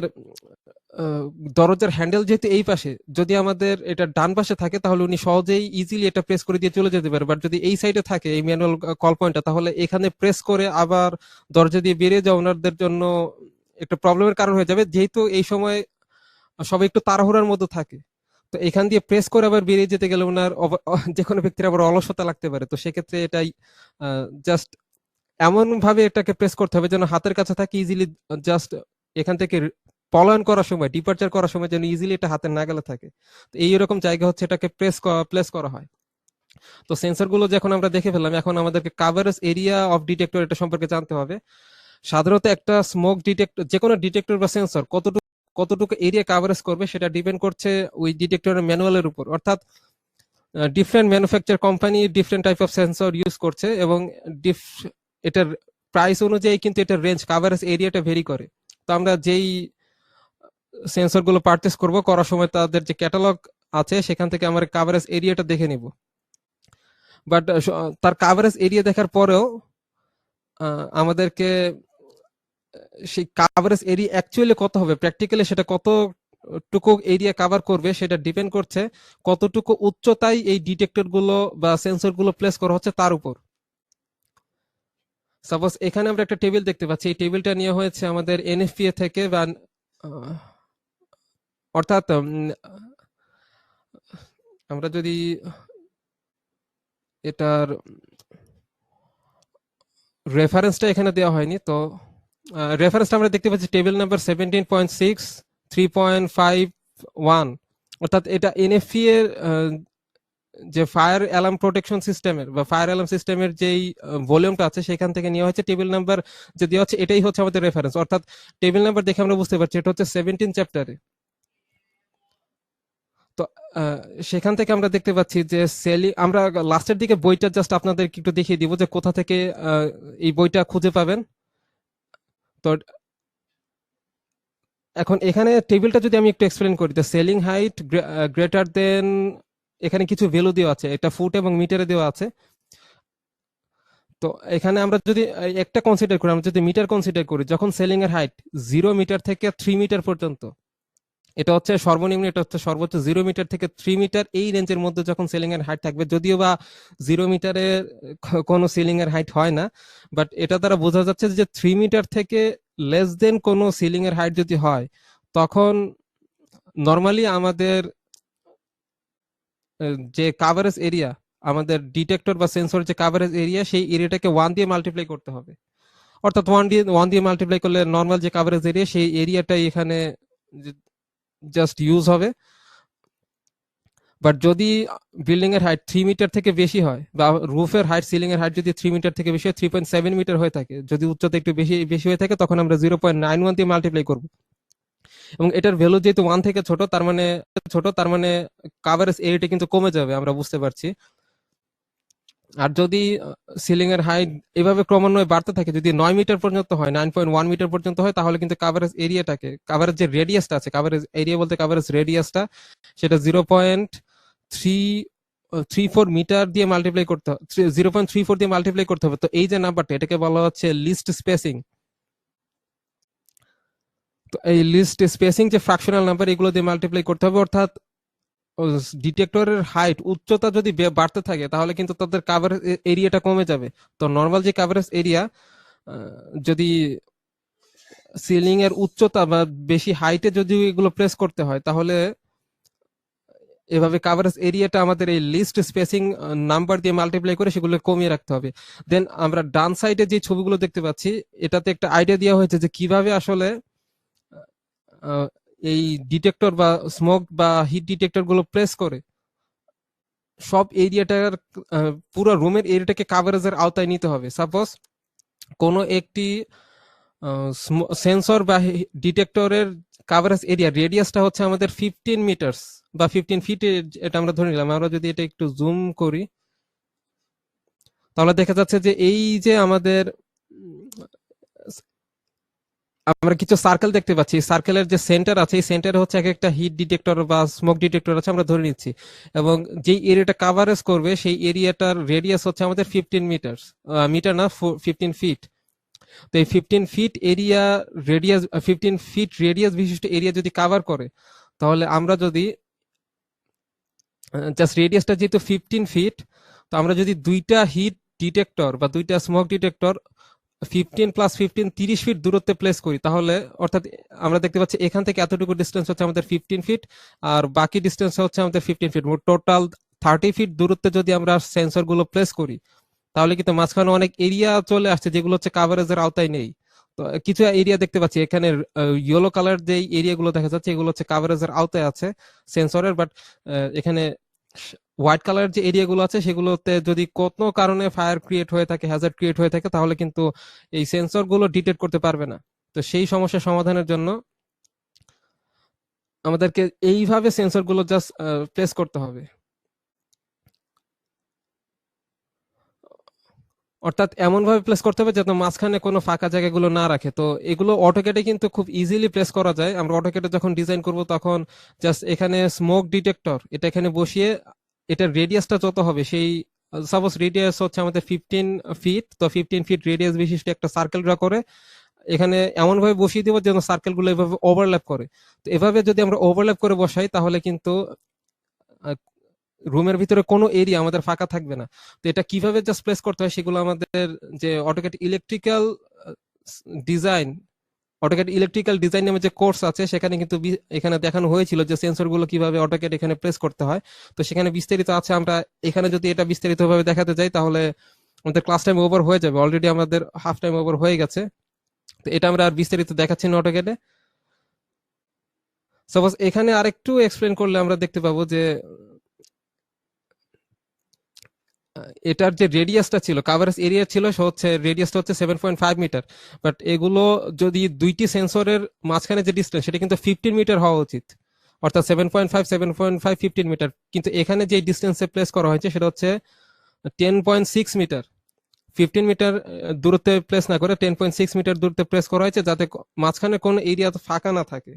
দরজার হ্যান্ডেল যেহেতু এই পাশে, যদি আমাদের এটা ডান পাশে থাকে তাহলে উনি সহজেই ইজিলি এটা প্রেস করে দিয়ে চলে যেতে পারে। বাট যদি এই সাইডে থাকে এই ম্যানুয়াল কল পয়েন্টটা, তাহলে এখানে প্রেস করে আবার দরজা দিয়ে বেরিয়ে যাওয়া ওনাদের জন্য একটা প্রবলেমের কারণ হয়ে যাবে, যেহেতু এই সময় সবাই একটু তাড়াহুড়ার মধ্যে থাকে। তো এখান দিয়ে প্রেস করে আবার বেরিয়ে যেতে গেলে ওনার যে কোনো ব্যক্তির আবার অলসতা লাগতে পারে। তো সেক্ষেত্রে এটাই জাস্ট এমন ভাবে এটাকে প্রেস করতে হবে যেন হাতের কাছে থাকে ইজিলি, জাস্ট এখান থেকে পলায়ন করার সময়, ডিপার্চার করার সময় যেন ইজিলি এটা হাতের নাগালে থাকে। তো এইরকম জায়গা হচ্ছে এটাকে প্লেস করা হয়। তো সেন্সর গুলো যখন আমরা দেখে ফেললাম, এখন আমাদেরকে কাভারেজ এরিয়া অফ ডিটেক্টর এটা সম্পর্কে জানতে হবে। সাধারণত একটা স্মোক ডিটেক্টর, যে কোনো ডিটেক্টর বা সেন্সর কতটুকু এরিয়া কাভারেজ করবে সেটা ডিপেন্ড করছে ওই ডিটেক্টরের ম্যানুয়ালের উপর। অর্থাৎ different manufacture company different type of sensor use করছে এবং এটার প্রাইস অনুযায়ী কিন্তু এটার রেঞ্জ কাভারেজ এরিয়াটা ভেরি করে। তো আমরা যেই সেন্সরগুলো পারচেস করব, করার সময় তাদের যে ক্যাটালগ আছে সেখান থেকে আমার কাভারেজ এরিয়াটা দেখে নিব। বাট তার কাভারেজ এরিয়া দেখার পরেও আমাদেরকে সেই কাভারেজ এরিয়া অ্যাকচুয়ালি কত হবে, প্র্যাকটিক্যালি সেটা কতটুকু এরিয়া কাভার করবে সেটা ডিপেন্ড করছে কতটুকু উচ্চতায় এই ডিটেক্টর গুলো বা সেন্সর গুলো প্লেস করা হচ্ছে তার উপর। সাপোজ এখানে আমরা একটা টেবিল দেখতে পাচ্ছি, এই টেবিলটা নেওয়া হয়েছে আমাদের এনএফপিএ থেকে, বা অর্থাৎ আমরা যদি এটার রেফারেন্সটা এখানে দেওয়া হয়নি, তো রেফারেন্সটা আমরা দেখতে পাচ্ছি টেবিল নাম্বার 17.6 3.51, অর্থাৎ এটা এনএফসি এর যে ফায়ার অ্যালার্ম প্রোটেকশন সিস্টেমের বা ফায়ার অ্যালার্ম সিস্টেমের যেই ভলিউমটা আছে সেখান থেকে নেওয়া হয়েছে। টেবিল নাম্বার যে দেওয়া হচ্ছে এটাই হচ্ছে আমাদের রেফারেন্স, অর্থাৎ টেবিল নাম্বার দেখে আমরা বুঝতে পারছি এটা হচ্ছে 17 চ্যাপ্টারে। তো সেখান থেকে আমরা দেখতে পাচ্ছি যে আমরা লাস্টের দিকে বইটা জাস্ট আপনাদেরকে একটু দেখিয়ে দিব যে কোথা থেকে এই বইটা খুঁজে পাবেন। তো এখন এখানে টেবিলটা যদি আমি একটু এক্সপ্লেন করি, তো সেলিং হাইট গ্রেটার দেন, এখানে কিছু ভ্যালু দেওয়া আছে, এটা ফুট এবং মিটারে দেওয়া আছে। তো এখানে আমরা যদি একটা কনসিডার করি, আমরা যদি মিটার কনসিডার করি, যখন সেলিং এর হাইট 0 মিটার থেকে 3 মিটার পর্যন্ত, এটা হচ্ছে সর্বনিম্ন, এটা হচ্ছে সর্বোচ্চ 0 মিটার থেকে 3 মিটার, এই রেঞ্জের মধ্যে যখন সিলিং এর হাইট থাকবে, যদিও বা 0 মিটারে কোনো সিলিং এর হাইট হয় না, বাট এটা দ্বারা বোঝা যাচ্ছে যে 3 মিটার থেকে লেস দেন কোনো সিলিং এর হাইট যদি হয়, তখন নর্মালি আমাদের যে কাভারেজ এরিয়া, আমাদের ডিটেক্টর বা সেন্সর যে কাভারেজ এরিয়া, সেই এরিয়াটাকে 1 দিয়ে মাল্টিপ্লাই করতে হবে। অর্থাৎ 1 দিয়ে মাল্টিপ্লাই করলে নর্মাল যে কাভারেজ এরিয়া, সেই এরিয়াটাই এখানে জাস্ট ইউজ হবে। বাট যদি বিল্ডিং এর হাইট 3 মিটার থেকে বেশি হয়, বা রুফের হাইট, সিলিং এর হাইট যদি 3 মিটার থেকে বেশি হয়, 3.7 মিটার হয়ে থাকে, যদি উচ্চতা একটু বেশি বেশি হয়ে থাকে, তখন আমরা 0.91 দিয়ে মাল্টিপ্লাই করবো। এবং এটার ভ্যালু যেহেতু 1 থেকে ছোট, তার মানে কাভারেজ এরিয়াটা কিন্তু কমে যাবে, আমরা বুঝতে পারছি। আর যদি সিলিং এর হাইট এভাবে ক্রমান্বয়ে বাড়তে থাকে, যদি 9 মিটার পর্যন্ত হয়, 9.1 মিটার পর্যন্ত হয়, তাহলে কিন্তু কাভারেজ যে রেডিয়াসটা আছে, কাভারেজ এরিয়া বলতে কাভারেজ রেডিয়াসটা, সেটা 0.34 মিটার দিয়ে মাল্টিপ্লাই করতে হবে, 0.34 দিয়ে মাল্টিপ্লাই করতে হবে। তো এই যে নাম্বারটা, এটাকে বলা হচ্ছে লিস্ট স্পেসিং। তো এই লিস্ট স্পেসিং যে ফ্র্যাকশনাল নাম্বার, এগুলো দিয়ে মাল্টিপ্লাই করতে হবে, অর্থাৎ ডিটেক্টরের হাইট, উচ্চতা যদি বাড়তে থাকে, তাহলে কিন্তু তাদের কাভারেজ এরিয়াটা কমে যাবে। তো নর্মাল যে কাভারেজ এরিয়া, যদি সিলিং এর উচ্চতা বা বেশি হাইটে যদি এগুলো প্লেস করতে হয়, তাহলে এভাবে কাভারেজ এরিয়াটা আমাদের এই লিস্ট স্পেসিং নাম্বার দিয়ে মাল্টিপ্লাই করে সেগুলো কমিয়ে রাখতে হবে। দেন আমরা ডান সাইডে যে ছবিগুলো দেখতে পাচ্ছি, এটাতে একটা আইডিয়া দেওয়া হয়েছে যে কিভাবে আসলে আহ, এই ডিটেক্টর বা স্মোক বা হিট ডিটেক্টর গুলো প্লেস করে সব এরিয়াটার, পুরো রুমের এরিয়াটাকে কাভারেজের আওতায় নিতে হবে। সাপোজ কোনো একটি সেন্সর বা ডিটেক্টরের কাভারেজ এরিয়া রেডিয়াসটা হচ্ছে আমাদের 15 মিটার বা 15 ফিট, এটা আমরা ধরে নিলাম। আমরা যদি এটা একটু জুম করি, তাহলে দেখা যাচ্ছে যে এই যে আমাদের আমরা কিছু সার্কেল দেখতে পাচ্ছি, সার্কেলের যে সেন্টার আছে, এই সেন্টারে হচ্ছে এক একটা হিট ডিটেক্টর বা স্মোক ডিটেক্টর আছে, আমরা ধরে নিচ্ছি। এবং যেই এরিয়াটা কাভারেজ করবে, সেই এরিয়াটার রেডিয়াস হচ্ছে আমাদের 15 মিটার, মিটার না, 15 ফিট। তো এই 15 feet area radius, 15 feet radius বিশিষ্ট এরিয়া যদি কাভার করে, তাহলে আমরা যদি জাস্ট রেডিয়াসটা যেহেতু 15 ফিট, তো আমরা যদি দুইটা হিট ডিটেক্টর বা দুইটা স্মোক ডিটেক্টর 15 + 15 30 ফিট দূরত্বে প্লেস করি, তাহলে অর্থাৎ আমরা দেখতে পাচ্ছি এখান থেকে এতটুকু ডিস্টেন্স হচ্ছে আমাদের 15 ফিট, আর বাকি ডিস্টেন্স হচ্ছে আমাদের 15 ফিট, মোট টোটাল 30 ফিট দূরত্বে যদি আমরা সেন্সর গুলো প্লেস করি, তাহলে কিন্তু মাঝখানে অনেক এরিয়া চলে আসছে যেগুলো হচ্ছে কাভারেজের আওতায় নেই। তো কিছু এরিয়া দেখতে পাচ্ছি এখানে, ইয়েলো কালার যে এরিয়া গুলো দেখা যাচ্ছে, এগুলো হচ্ছে কাভারেজের আওতায় আছে সেন্সরের, বাট এখানে হোয়াইট কালার যে এরিয়া গুলো আছে, সেগুলোতে যদি কোনো কারণে ফায়ার ক্রিয়েট হয়ে থাকে, হ্যাজার্ড ক্রিয়েট হয়ে থাকে, তাহলে কিন্তু এই সেন্সর গুলো ডিটেক্ট করতে পারবে না। তো সেই সমস্যা সমাধানের জন্য আমাদেরকে এইভাবে সেন্সর গুলো জাস্ট প্লেস করতে হবে। অর্থাৎ এমন ভাবে প্লেস করতে হবে যাতে মাঝখানে কোনো ফাঁকা জায়গাগুলো না রাখে। তো এগুলো অটোক্যাডে কিন্তু খুব ইজিলি প্লেস করা যায়। আমরা অটোক্যাডে যখন ডিজাইন করব তখন জাস্ট এখানে স্মোক ডিটেক্টর এটা এখানে বসিয়ে এটার রেডিয়াসটা যত হবে সেই, সাপোজ রেডিয়াস হচ্ছে আমাদের 15 ফিট, তো 15 ফিট রেডিয়াস বিশিষ্ট একটা সার্কেল ড্র করে এখানে এমন ভাবে বসিয়ে দিব যেন সার্কেলগুলো এভাবে ওভারল্যাপ করে। তো এভাবে যদি আমরা ওভারল্যাপ করে বসাই তাহলে কিন্তু রুমের ভিতরে কোনো এরিয়া আমাদের ফাঁকা থাকবে না। তো এটা কিভাবে জাস্ট প্লেস করতে হয় সেগুলো আমাদের যে AutoCAD electrical design, AutoCAD electrical design নামে যে কোর্স আছে সেখানে কিন্তু এখানে দেখানো হয়েছিল যে সেন্সর গুলো কিভাবে অটোক্যাড এখানে প্লেস করতে হয়। তো সেখানে বিস্তারিত আছে। আমরা এখানে যদি এটা বিস্তারিত ভাবে দেখাতে যাই তাহলে আমাদের ক্লাস টাইম ওভার হয়ে যাবে, অলরেডি আমাদের হাফ টাইম ওভার হয়ে গেছে। তো এটা আমরা আর বিস্তারিত দেখাচ্ছি না অটোক্যাডে। সাপোজ এখানে আরেকটু এক্সপ্লেন করলে আমরা দেখতে পাবো যে এটার যে রেডিয়াসটা ছিল, কাভারেজ এরিয়া ছিল, সে হচ্ছে রেডিয়াসটা হচ্ছে 7.5 মিটার। বাট এগুলো যদি দুইটি সেন্সরের মাঝখানে যে ডিস্টেন্স সেটা কিন্তু 15 মিটার হওয়া উচিত, অর্থাৎ 7.5 15 মিটার। কিন্তু এখানে যে ডিস্টেন্সে প্লেস করা হয়েছে সেটা হচ্ছে 10.6 মিটার। 15 মিটার দূরত্বে প্লেস না করে 10.6 মিটার দূরত্বে প্লেস করা হয়েছে যাতে মাঝখানে কোনো এরিয়া ফাঁকা না থাকে।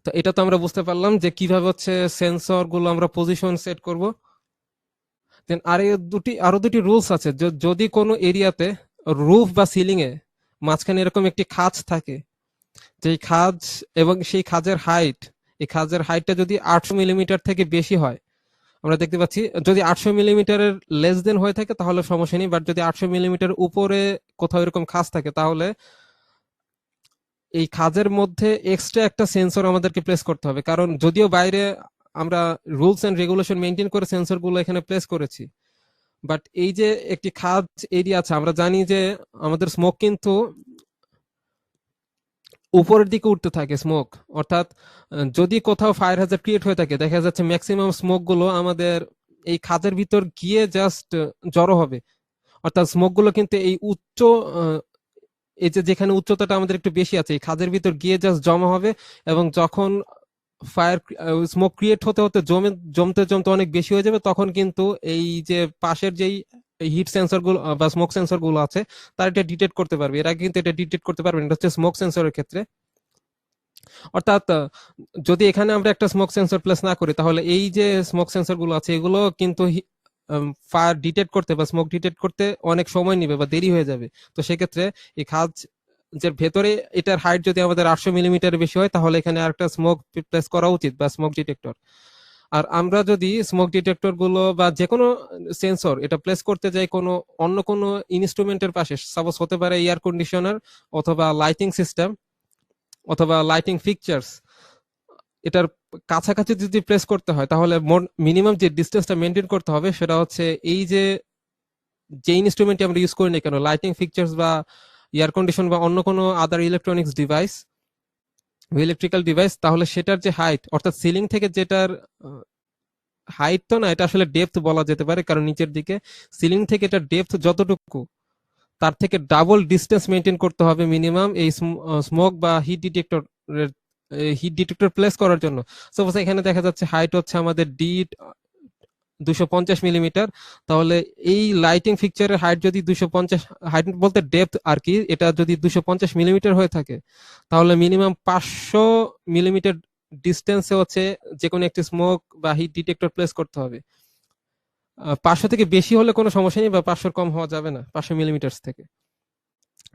তো এটা তো আমরা বুঝতে পারলাম যে কিভাবে হচ্ছে সেন্সর গুলো আমরা পজিশন সেট করব। দেন আরো দুটি রুলস আছে। যদি কোনো এরিয়াতে রুফ বা সিলিং এ মাঝখানে এরকম একটি খাঁজ থাকে, যেই খাঁজ এবং সেই খাঁজের হাইট, এই খাঁজের হাইটটা যদি 800 মিলিমিটার থেকে বেশি হয়, আমরা দেখতে পাচ্ছি যদি 800 মিলিমিটারের লেস দেন হয়ে থাকে তাহলে সমস্যা নেই, বাট যদি 800 মিলিমিটার উপরে কোথাও এরকম খাঁজ থাকে তাহলে এই খাঁজের মধ্যে এক্সট্রা একটা সেন্সর আমাদেরকে প্লেস করতে হবে। কারণ যদিও বাইরে আমরা রুলস এন্ড রেগুলেশন মেনটেন করে সেন্সর গুলো এখানে প্লেস করেছি, বাট এই যে একটি খাদ এরিয়া আছে, আমরা জানি যে আমাদের স্মোক কিন্তু উপরের দিকে উঠতে থাকে স্মোক। অর্থাৎ যদি কোথাও ফায়ার হ্যাজার্ড ক্রিয়েট হয়ে থাকে দেখা যাচ্ছে ম্যাক্সিমাম স্মোক গুলো আমাদের এই খাদের ভিতর গিয়ে জাস্ট জড়ো হবে। অর্থাৎ স্মোক গুলো কিন্তু এই উচ্চ এই যে যেখানে উচ্চতাটা আমাদের একটু বেশি আছে এই খাদের ভিতর গিয়ে জাস্ট জমা হবে, এবং যখন ফায়ার স্মোক ক্রিয়েট হতে হতে জমতে জমতে অনেক বেশি হয়ে যাবে তখন কিন্তু এই যে পাশের যেই হিট সেন্সর গুলো বা স্মোক সেন্সর গুলো আছে তারা এটা ডিটেক্ট করতে পারবে। এর আগে কিন্তু এটা ডিটেক্ট করতে পারবে না, এটা হচ্ছে স্মোক সেন্সরের ক্ষেত্রে। অর্থাৎ যদি এখানে আমরা একটা স্মোক সেন্সর প্লেস না করি তাহলে এই যে স্মোক সেন্সর গুলো আছে এগুলো কিন্তু ফায়ার ডিটেক্ট করতে বা স্মোক ডিটেক্ট করতে অনেক সময় নিবে বা দেরি হয়ে যাবে। তো সেক্ষেত্রে এই খাঁজ যে ভেতরে এটার হাইট যদি আমাদের 800 মিলিমিটার বেশি হয় তাহলে এখানে আরেকটা স্মোক প্লেস করা উচিত বা স্মোক ডিটেক্টর। আর আমরা যদি স্মোক ডিটেক্টর গুলো বা যে কোনো সেন্সর এটা প্লেস করতে যাই কোনো অন্য কোনো ইনস্ট্রুমেন্টের পাশে, সাপোজ হতে পারে এয়ার কন্ডিশনার অথবা লাইটিং সিস্টেম অথবা লাইটিং ফিকচার্স, এটার কাছাকাছি যদি প্লেস করতে হয় তাহলে মিনিমাম যে ডিস্টেন্সটা মেনটেন করতে হবে সেটা হচ্ছে এই যে যে ইনস্ট্রুমেন্ট আমরা ইউজ করি না কেন, লাইটিং ফিকচার্স বা এয়ার কন্ডিশন বা অন্য কোনো আদার ইলেকট্রনিক্স ডিভাইস, ইলেকট্রিক্যাল ডিভাইস, তাহলে সেটার যে হাইট অর্থাৎ সিলিং থেকে যেটার হাইট তো না, এটা আসলে ডেপথ বলা যেতে পারে, কারণ নিচের দিকে সিলিং থেকে এটা ডেপথ যতটুকু তার থেকে ডাবল ডিস্টেন্স মেনটেন করতে হবে মিনিমাম এই স্মোক বা হিট ডিটেক্টর প্লেস করার জন্য। সাপোজ এখানে দেখা যাচ্ছে হাইট হচ্ছে আমাদের ডি 250 মিলিমিটার, তাহলে এই লাইটিং ফিকচারের হাইট যদি 250, হাইট বলতে ডেপথ আর কি, এটা যদি 250 মিলিমিটার হয়ে থাকে তাহলে মিনিমাম 500 মিলিমিটার ডিস্টেন্সে হচ্ছে যে কোনো একটি স্মোক বা হিট ডিটেক্টর প্লেস করতে হবে। 500 থেকে বেশি হলে কোনো সমস্যা নেই, বা 500 কম হওয়া যাবে না 500 মিলিমিটার থেকে।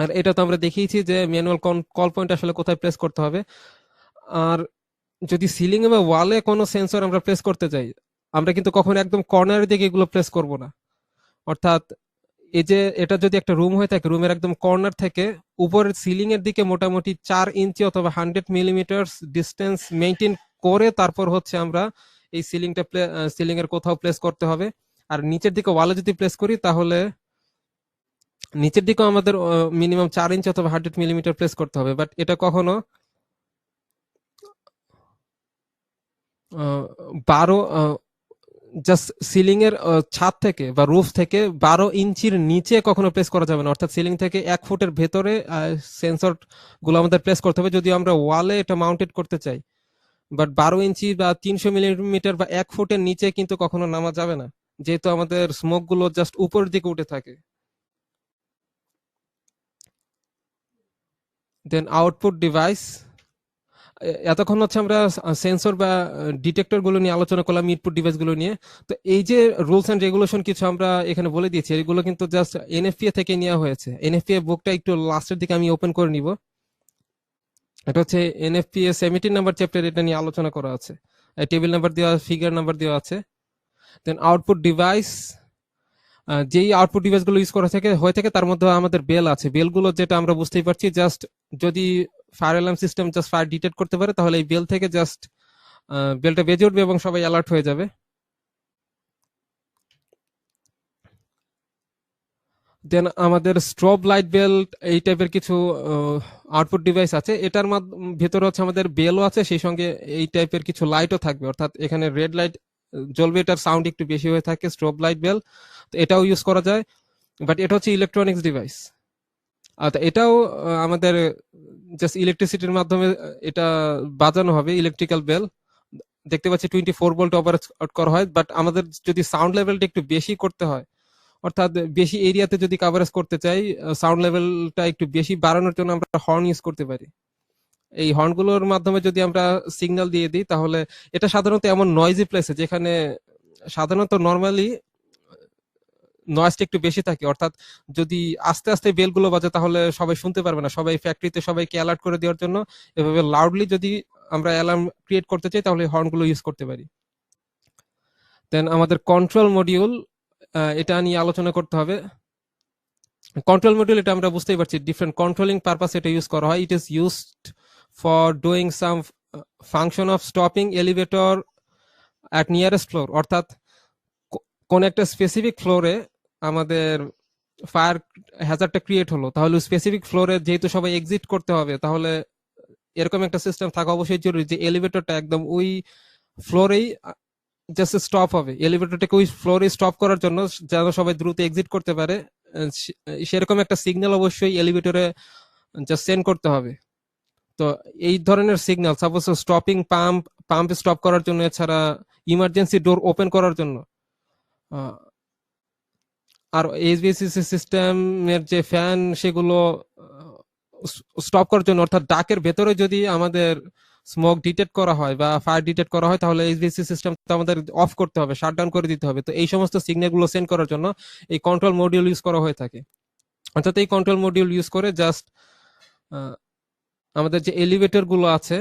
আর এটা তো আমরা দেখিয়েছি যে ম্যানুয়াল কল পয়েন্ট আসলে কোথায় প্লেস করতে হবে। আর যদি সিলিং এ বা ওয়ালে কোনো সেন্সর আমরা প্লেস করতে চাই আমরা কিন্তু কখনো একদম কর্নারের দিকে এগুলো প্লেস করব না। অর্থাৎ এই যে এটা যদি একটা রুম হয়ে থাকে রুমের একদম কর্নার থেকে উপরের সিলিং এর দিকে মোটামুটি 4 ইঞ্চি অথবা 100 মিলিমিটার ডিস্টেন্স মেনটেন করে তারপর হচ্ছে আমরা এই সিলিং এর কোথাও প্লেস করতে হবে। আর নিচের দিকে ওয়ালে যদি প্লেস করি তাহলে নিচের দিকেও আমাদের মিনিমাম 4 ইঞ্চি অথবা 100 মিলিমিটার প্লেস করতে হবে। বাট এটা কখনো 12 জাস্ট সিলিং এর ছাদ থেকে বা রুফ থেকে 12 ইঞ্চির নিচে কখনো প্লেস করা যাবে না। অর্থাৎ সিলিং থেকে 1 ফুটের ভেতরে সেন্সর গুলো আমাদের প্লেস করতে হবে যদি আমরা ওয়ালে এটা মাউন্টেড করতে চাই। বাট 12 ইঞ্চি বা 300 মিলিমিটার বা 1 ফুটের নিচে কিন্তু কখনো নামা যাবে না। যেহেতু আমাদের স্মোক গুলো জাস্ট উপরের দিকে উঠে থাকে। দেন আউটপুট ডিভাইস, এতক্ষণ হচ্ছে আমরা সেন্সর বা ডিটেক্টর গুলো নিয়ে আলোচনা করলাম, ইনপুট ডিভাইস গুলো নিয়ে। তো এই যে রুলস এন্ড রেগুলেশন কিছু আমরা এখানে বলে দিয়েছি, এগুলো কিন্তু জাস্ট এনএফপিএ থেকে নেওয়া হয়েছে। এনএফপিএ বুকটা একটু লাস্টের দিকে আমি ওপেন করে নিব। এটা হচ্ছে এনএফপিএ 17 নাম্বার চ্যাপ্টার, এটা নিয়ে আলোচনা করা আছে, টেবিল নাম্বার দেওয়া, ফিগার নাম্বার দেওয়া আছে। দেন আউটপুট ডিভাইস, যেই আউটপুট ডিভাইস গুলো ইউজ করা হয়ে থাকে তার মধ্যে আমাদের বেল আছে। বেলগুলো যেটা আমরা বুঝতেই পারছি, জাস্ট যদি fire alarm system just fire detect করতে পারে তাহলে এই বেল থেকে জাস্ট বেলটা বেজে উঠবে এবং সবাই অ্যালার্ট হয়ে যাবে। দেন আমাদের স্ট্রব লাইট বেল, এই টাইপের কিছু আউটপুট ডিভাইস আছে। এটার ভেতরে হচ্ছে আমাদের বেলও আছে, সেই সঙ্গে এই টাইপের কিছু লাইটও থাকবে, অর্থাৎ এখানে রেড লাইট জ্বলবে, এটার সাউন্ড একটু বেশি হয়ে থাকে, স্ট্রব লাইট বেল। তো এটাও ইউজ করা যায়, বাট এটা হচ্ছে ইলেকট্রনিক্স ডিভাইস। আর এটাও আমাদের জাস্ট ইলেকট্রিসিটির মাধ্যমে এটা বাজানো হবে, ইলেকট্রিক্যাল বেল। দেখতে পাচ্ছি 24 ভোল্ট অপারেট করা হয়, বাট আমাদের যদি সাউন্ড লেভেলটা একটু বেশি করতে হয়, অর্থাৎ বেশি এরিয়াতে যদি কাভারেজ করতে চাই, সাউন্ড লেভেলটা একটু বেশি বাড়ানোর জন্য আমরা হর্ন ইউজ করতে পারি। এই হর্নগুলোর মাধ্যমে যদি আমরা সিগন্যাল দিয়ে দিই, তাহলে এটা সাধারণত এমন নয়েজি প্লেসে যেখানে সাধারণত নর্মালি নয়েজটা একটু বেশি থাকে, অর্থাৎ যদি আস্তে আস্তে বেলগুলো বাজে তাহলে সবাই শুনতে পারবে না। সবাই ফ্যাক্টরিতে সবাইকে অ্যালার্ট করে দেওয়ার জন্য এভাবে লাউডলি যদি আমরা অ্যালার্ম ক্রিয়েট করতে চাই তাহলে হর্নগুলো ইউজ করতে পারি। দেন আমাদের কন্ট্রোল মডিউল, এটা নিয়ে আলোচনা করতে হবে। কন্ট্রোল মডিউল, এটা আমরা বুঝতেই পারছি ডিফারেন্ট কন্ট্রোলিং পারপাস এটা ইউজ করা হয়। It is used for doing some function of stopping elevator at nearest floor, অর্থাৎ কোন একটা স্পেসিফিক ফ্লোরে আমাদের ফায়ার হ্যাজার্ডটা ক্রিয়েট হলো, তাহলে স্পেসিফিক ফ্লোরে যেহেতু সবাই এক্সিট করতে হবে, তাহলে এরকম একটা সিস্টেম থাকা অবশ্যই জরুরি যে এলিভেটরটা একদম ওই ফ্লোরেই জাস্ট স্টপ হবে। এলিভেটরটাকে ওই ফ্লোরে স্টপ করার জন্য যেন সবাই দ্রুত এক্সিট করতে পারে, সেরকম একটা সিগন্যাল অবশ্যই এলিভেটরে জাস্ট সেন্ড করতে হবে। তো এই ধরনের signal, suppose stopping pump stop করার জন্য, এছাড়া ইমার্জেন্সি ডোর ওপেন করার জন্য, আর এইচভিএসি সিস্টেমের যে ফ্যান সেগুলো স্টপ করার জন্য, অর্থাৎ ডাকের ভেতরে যদি আমাদের স্মোক ডিটেক্ট করা হয় বা ফায়ার ডিটেক্ট করা হয় তাহলে এইচভিএসি সিস্টেম তো আমাদের অফ করতে হবে, শাটডাউন করে দিতে হবে। তো এই সমস্ত সিগন্যাল গুলো সেন্ড করার জন্য এই কন্ট্রোল মডিউল ইউজ করা হয়ে থাকে। অর্থাৎ এই কন্ট্রোল মডিউল ইউজ করে জাস্ট আমাদের যে এলিভেটর গুলো আছে,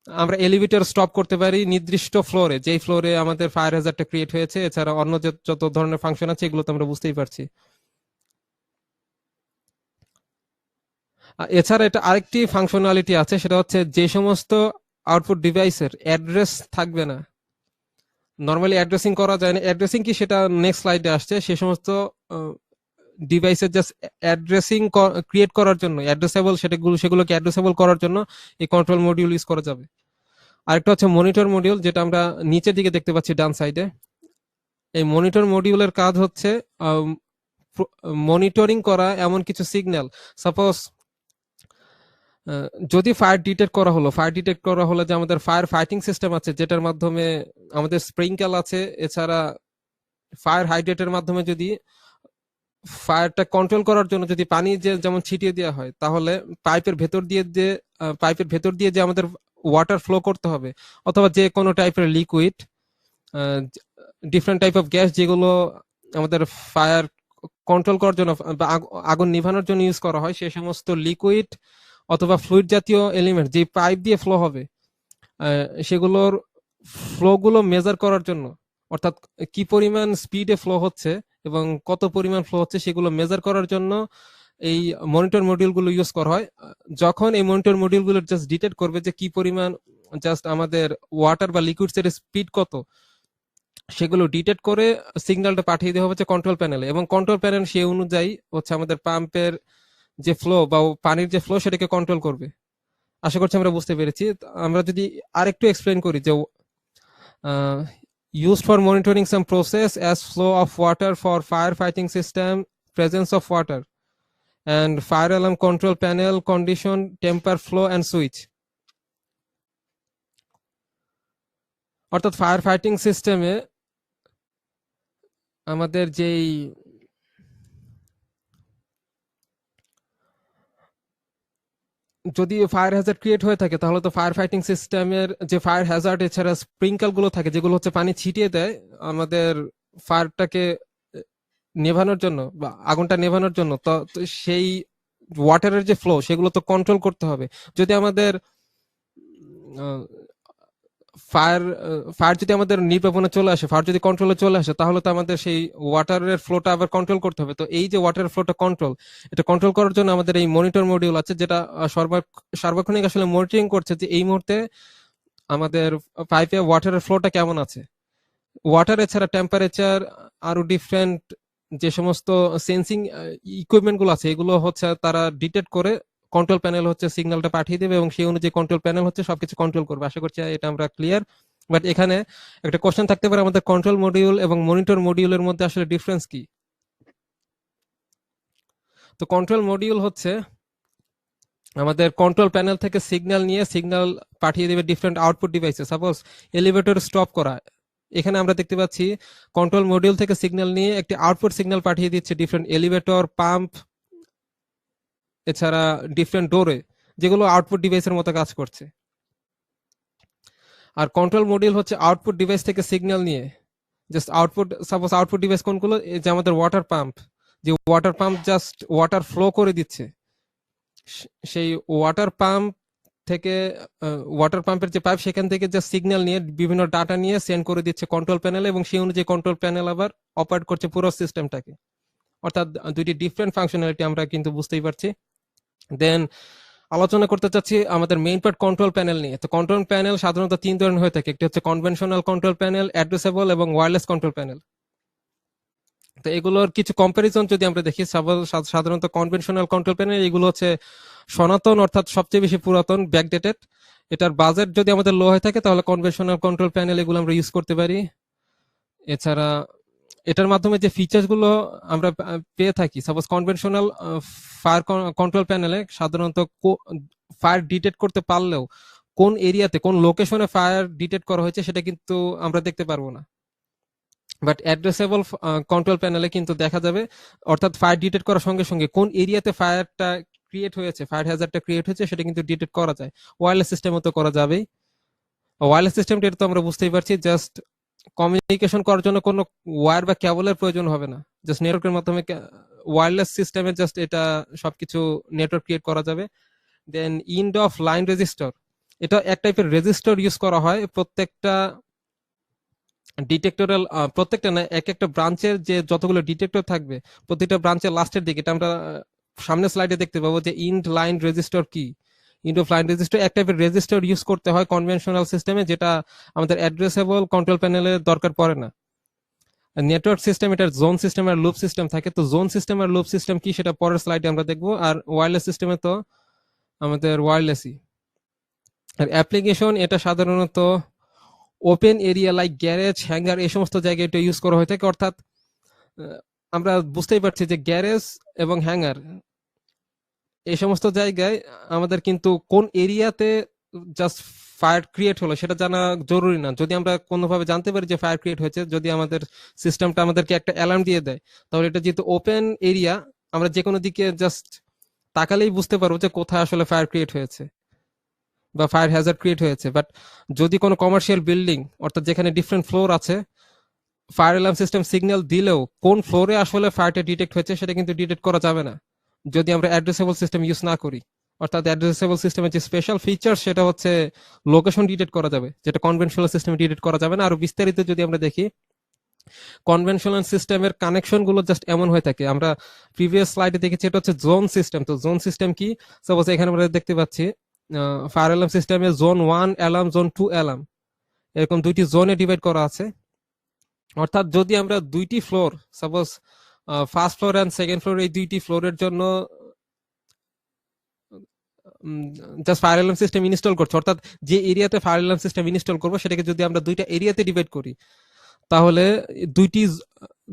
আমরা এলিভেটর স্টপ করতে পারি নির্দিষ্ট ফ্লোরে, যেই ফ্লোরে আমাদের ফায়ার হ্যাজার্ডটা ক্রিয়েট হয়েছে। এছাড়া অন্য যত ধরনের ফাংশন আছে এগুলো তো আমরা বুঝতেই পারছি। এছাড়া এটা আরেকটি ফাংশনালিটি আছে, সেটা হচ্ছে যে সমস্ত আউটপুট ডিভাইসের অ্যাড্রেস থাকবে না, নর্মালি অ্যাড্রেসিং করা যায় না। অ্যাড্রেসিং কি সেটা নেক্সট স্লাইডে আসছে। সে সমস্ত ডিভাইসের জাস্ট অ্যাড্রেসিং ক্রিয়েট করার জন্য, অ্যাড্রেসেবল সেগুলোকে অ্যাড্রেসেবল করার জন্য এই কন্ট্রোল মডিউল ইউজ করা যাবে। আরেকটা হচ্ছে মনিটর মডিউল, যেটা আমরা নিচের দিকে দেখতে পাচ্ছি ডান সাইডে। এই মনিটর মডিউলের কাজ হচ্ছে মনিটরিং করা এমন কিছু সিগন্যাল। সাপোজ যদি ফায়ার ডিটেক্ট করা হলো যে আমাদের ফায়ার ফাইটিং সিস্টেম আছে, যেটার মাধ্যমে আমাদের স্প্রিংকেল আছে, এছাড়া ফায়ার হাইড্রেটের মাধ্যমে যদি ফায়ারটা কন্ট্রোল করার জন্য যদি পানি যেমন ছিটিয়ে দেওয়া হয়, তাহলে পাইপের ভেতর দিয়ে যে আমাদের ওয়াটার ফ্লো করতে হবে, অথবা যে কোনো টাইপের liquid, different type of gas যেগুলো আমাদের ফায়ার কন্ট্রোল করার জন্য বা আগুন নিভানোর জন্য ইউজ করা হয়, সেই সমস্ত লিকুইড অথবা ফ্লুইড জাতীয় এলিমেন্ট যে পাইপ দিয়ে ফ্লো হবে, সেগুলোর ফ্লো গুলো মেজার করার জন্য, অর্থাৎ কি পরিমাণ স্পিডে ফ্লো হচ্ছে এবং কত পরিমাণ ফ্লো হচ্ছে সেগুলো মেজার করার জন্য এই মনিটর মডিউল গুলো ইউজ করা হয়। যখন এই মনিটর মডিউল গুলো জাস্ট ডিটেক্ট করবে যে কি পরিমাণ জাস্ট আমাদের ওয়াটার বা লিকুইডস এর স্পিড কত, সেগুলো ডিটেক্ট করে সিগন্যালটা পাঠিয়ে দেওয়া হচ্ছে কন্ট্রোল প্যানেলে, এবং কন্ট্রোল প্যানেল সেই অনুযায়ী হচ্ছে আমাদের পাম্পের যে ফ্লো বা পানির যে ফ্লো সেটাকে কন্ট্রোল করবে। আশা করছি আমরা বুঝতে পেরেছি। আমরা যদি আরেকটু এক্সপ্লেন করি যে used for monitoring some process as flow of water for firefighting system, presence of water, and fire alarm control panel condition, temper, flow and switch. অর্থাৎ ফায়ার ফাইটিং সিস্টেমে আমাদের যেই যদি ফায়ার হ্যাজার্ড ক্রিয়েট হয়ে থাকে তাহলে তো ফায়ার ফাইটিং সিস্টেমের যে ফায়ার হ্যাজার্ড এছাড়া স্প্রিঙ্কল গুলো থাকে যেগুলো হচ্ছে পানি ছিটিয়ে দেয় আমাদের ফায়ারটাকে নেভানোর জন্য বা আগুনটা নেভানোর জন্য, তো সেই ওয়াটারের যে ফ্লো সেগুলো তো কন্ট্রোল করতে হবে। যদি আমাদের ফায়ার ফায়ার যদি আমাদের নির্বাপনে চলে আসে, ফায়ার যদি কন্ট্রোলে চলে আসে, তাহলে তো আমাদের সেই ওয়াটারের ফ্লোটা আবার কন্ট্রোল করতে হবে। তো এই যে ওয়াটারের ফ্লোটা এটা কন্ট্রোল করার জন্য আমাদের এই মনিটর মডিউল আছে, যেটা সার্বক্ষণিক আসলে মনিটরিং করছে যে এই মুহূর্তে আমাদের পাইপে ওয়াটারের ফ্লোটা কেমন আছে। ওয়াটার এছাড়া টেম্পারেচার আরো ডিফারেন্ট যে সমস্ত সেন্সিং ইকুইপমেন্ট গুলো আছে এগুলো হচ্ছে তারা ডিটেক্ট করে কন্ট্রোল প্যানেল হচ্ছে সিগন্যালটা পাঠিয়ে দেবে এবং সেই অনুযায়ী কন্ট্রোল প্যানেল হচ্ছে সবকিছু কন্ট্রোল করবে। আশা করছি এটা আমরা ক্লিয়ার। বাট এখানে একটা কোশ্চেন থাকতে পারে, আমাদের কন্ট্রোল মডিউল এবং মনিটর মডিউলের মধ্যে আসলে ডিফারেন্স কি? তো কন্ট্রোল মডিউল হচ্ছে আমাদের কন্ট্রোল প্যানেল থেকে সিগন্যাল নিয়ে সিগন্যাল পাঠিয়ে দেবে ডিফারেন্ট আউটপুট ডিভাইসে। সাপোজ এলিভেটর স্টপ করা, এখানে আমরা দেখতে পাচ্ছি কন্ট্রোল মডিউল থেকে সিগন্যাল নিয়ে একটি আউটপুট সিগন্যাল পাঠিয়ে দিচ্ছে ডিফারেন্ট এলিভেটর, পাম্প এছাড়া ডিফারেন্ট ডোরে, যেগুলো আউটপুট ডিভাইসের মতো কাজ করছে। আর কন্ট্রোল মডিউল হচ্ছে আউটপুট ডিভাইস থেকে সিগন্যাল নিয়ে just output, suppose output device কোনগুলো, যে আমাদের ওয়াটার পাম্প, যে water pump just water flow করে দিচ্ছে, সেই ওয়াটার পাম্প থেকে ওয়াটার পাম্পের যে পাইপ সেখান থেকে যে সিগন্যাল নিয়ে বিভিন্ন ডাটা নিয়ে সেন্ড করে দিচ্ছে কন্ট্রোল প্যানেলে এবং সেই অনুযায়ী কন্ট্রোল প্যানেল আবার অপারেট করছে পুরো সিস্টেমটাকে। অর্থাৎ দুইটি ডিফারেন্ট ফাংশনালিটি আমরা কিন্তু বুঝতেই পারছি। দেন আলোচনা করতে চাচ্ছি আমাদের মেইন পার্ট কন্ট্রোল প্যানেল নিয়ে। তো কন্ট্রোল প্যানেল সাধারণত তিন ধরনের হয়ে থাকে, একটি হচ্ছে কনভেনশনাল কন্ট্রোল প্যানেল, অ্যাড্রেসেবল এবং ওয়্যারলেস কন্ট্রোল প্যানেল। তো এগুলোর কিছু কম্পারিজন যদি আমরা দেখি, সাধারণত কনভেনশনাল কন্ট্রোল প্যানেল এগুলো হচ্ছে সনাতন অর্থাৎ সবচেয়ে বেশি পুরাতন, ব্যাকডেটেড। এটার বাজেট যদি আমাদের লো হয়ে থাকে তাহলে কনভেনশনাল কন্ট্রোল প্যানেল এগুলো আমরা ইউজ করতে পারি। এছাড়া এটার মাধ্যমে যে ফিচার্স গুলো আমরা পেয়ে থাকি, সাপোজ কনভেনশনাল ফায়ার কন্ট্রোল প্যানেলে সাধারণত ফায়ার ডিটেক্ট করতে পারলেও কোন এরিয়াতে কোন লোকেশনে ফায়ার ডিটেক্ট করা হয়েছে সেটা কিন্তু আমরা দেখতে পারবো না। বাট অ্যাড্রেসেবল কন্ট্রোল প্যানেলে কিন্তু দেখা যাবে, অর্থাৎ ফায়ার ডিটেক্ট করার সঙ্গে সঙ্গে কোন এরিয়াতে ফায়ারটা ক্রিয়েট হয়েছে, ফায়ার হ্যাজার্ডটা ক্রিয়েট হয়েছে সেটা কিন্তু ডিটেক্ট করা যায়। ওয়্যারলেস সিস্টেমও তো করা যাবেই। ওয়্যারলেস সিস্টেমটা এটা তো আমরা বুঝতেই পারছি, জাস্ট কমিউনিকেশন করার জন্য কোনো ওয়্যার বা কেবলের প্রয়োজন হবে না, জাস্ট নেটওয়ার্কের মাধ্যমে ওয়্যারলেস সিস্টেমে জাস্ট এটা সবকিছু নেটওয়ার্ক ক্রিয়েট করা যাবে। দেন ইন্ড অফ লাইন রেজিস্টার, এটা এক টাইপের রেজিস্টার ইউজ করা হয় প্রত্যেকটা ডিটেক্টরাল, প্রত্যেকটা না, এক একটা ব্রাঞ্চের যে যতগুলো ডিটেক্টর থাকবে প্রতিটা ব্রাঞ্চের লাস্টের দিকে, এটা আমরা সামনের স্লাইডে দেখতে পাবো যে ইন্ড লাইন রেজিস্টার কি। ইন্ড অফ লাইন রেজিস্টার এক টাইপের রেজিস্টার ইউজ করতে হয় কনভেনশনাল সিস্টেমে, যেটা আমাদের অ্যাড্রেসেবল কন্ট্রোল প্যানেলের দরকার পড়ে না। নেটওয়ার্ক সিস্টেম এটার জোন সিস্টেম আর লুপ সিস্টেম থাকে, তো জোন সিস্টেম আর লুপ সিস্টেম কি সেটা পরের স্লাইডে আমরা দেখবো। আর ওয়্যারলেস সিস্টেমে তো আমাদের ওয়্যারলেসই। আর অ্যাপ্লিকেশন এটা সাধারণত open area like garage, hanger এই সমস্ত জায়গায় এটা ইউজ করা হয়ে থাকে। অর্থাৎ আমরা বুঝতেই পারছি যে গ্যারেজ এবং হ্যাঙ্গার এই সমস্ত জায়গায় আমাদের কিন্তু কোন এরিয়াতে জাস্ট ফায়ার ক্রিয়েট হলো সেটা জানা জরুরি না। যদি আমরা কোনোভাবে জানতে পারি যে ফায়ার ক্রিয়েট হয়েছে, যদি আমাদের সিস্টেমটা আমাদেরকে একটা অ্যালার্ম দিয়ে দেয়, তাহলে এটা যেহেতু ওপেন এরিয়া আমরা যে কোনো দিকে জাস্ট তাকালেই বুঝতে পারবো যে কোথায় আসলে ফায়ার ক্রিয়েট হয়েছে বা ফায়ার হ্যাজার্ড ক্রিয়েট হয়েছে। বাট যদি কোনো কমার্শিয়াল বিল্ডিং অর্থাৎ যেখানে ডিফারেন্ট ফ্লোর আছে, ফায়ার অ্যালার্ম সিস্টেম সিগন্যাল দিলেও কোন ফ্লোরে আসলে ফায়ারটা ডিটেক্ট হয়েছে সেটা কিন্তু ডিটেক্ট করা যাবে না যদি আমরা অ্যাড্রেসেবল সিস্টেম ইউজ না করি। অর্থাৎ অ্যাড্রেসেবল সিস্টেমের যে স্পেশাল ফিচার সেটা হচ্ছে লোকেশন ডিটেক্ট করা যাবে, যেটা কনভেনশনাল সিস্টেমে ডিটেক্ট করা যাবে না। আরো বিস্তারিত যদি আমরা দেখি, কনভেনশনাল সিস্টেমের কানেকশন গুলো জাস্ট এমন হয়ে থাকে, আমরা প্রিভিয়াস স্লাইডে দেখেছি এটা হচ্ছে জোন সিস্টেম। তো জোন সিস্টেম কি, সাপোজ এখানে আমরা দেখতে পাচ্ছি ফায়ার অ্যালার্ম সিস্টেমে জোন 1 অ্যালার্ম, জোন 2 অ্যালার্ম, এরকম দুইটি জোনে ডিভাইড করা আছে। অর্থাৎ যদি আমরা দুইটি floor, suppose first floor and second floor, এই দুইটি ফ্লোরের জন্য just fire alarm system install করছি, অর্থাৎ যে এরিয়াতে ফায়ার অ্যালার্ম সিস্টেম ইনস্টল করবো সেটাকে যদি আমরা দুইটা এরিয়াতে ডিভাইড করি, তাহলে দুইটি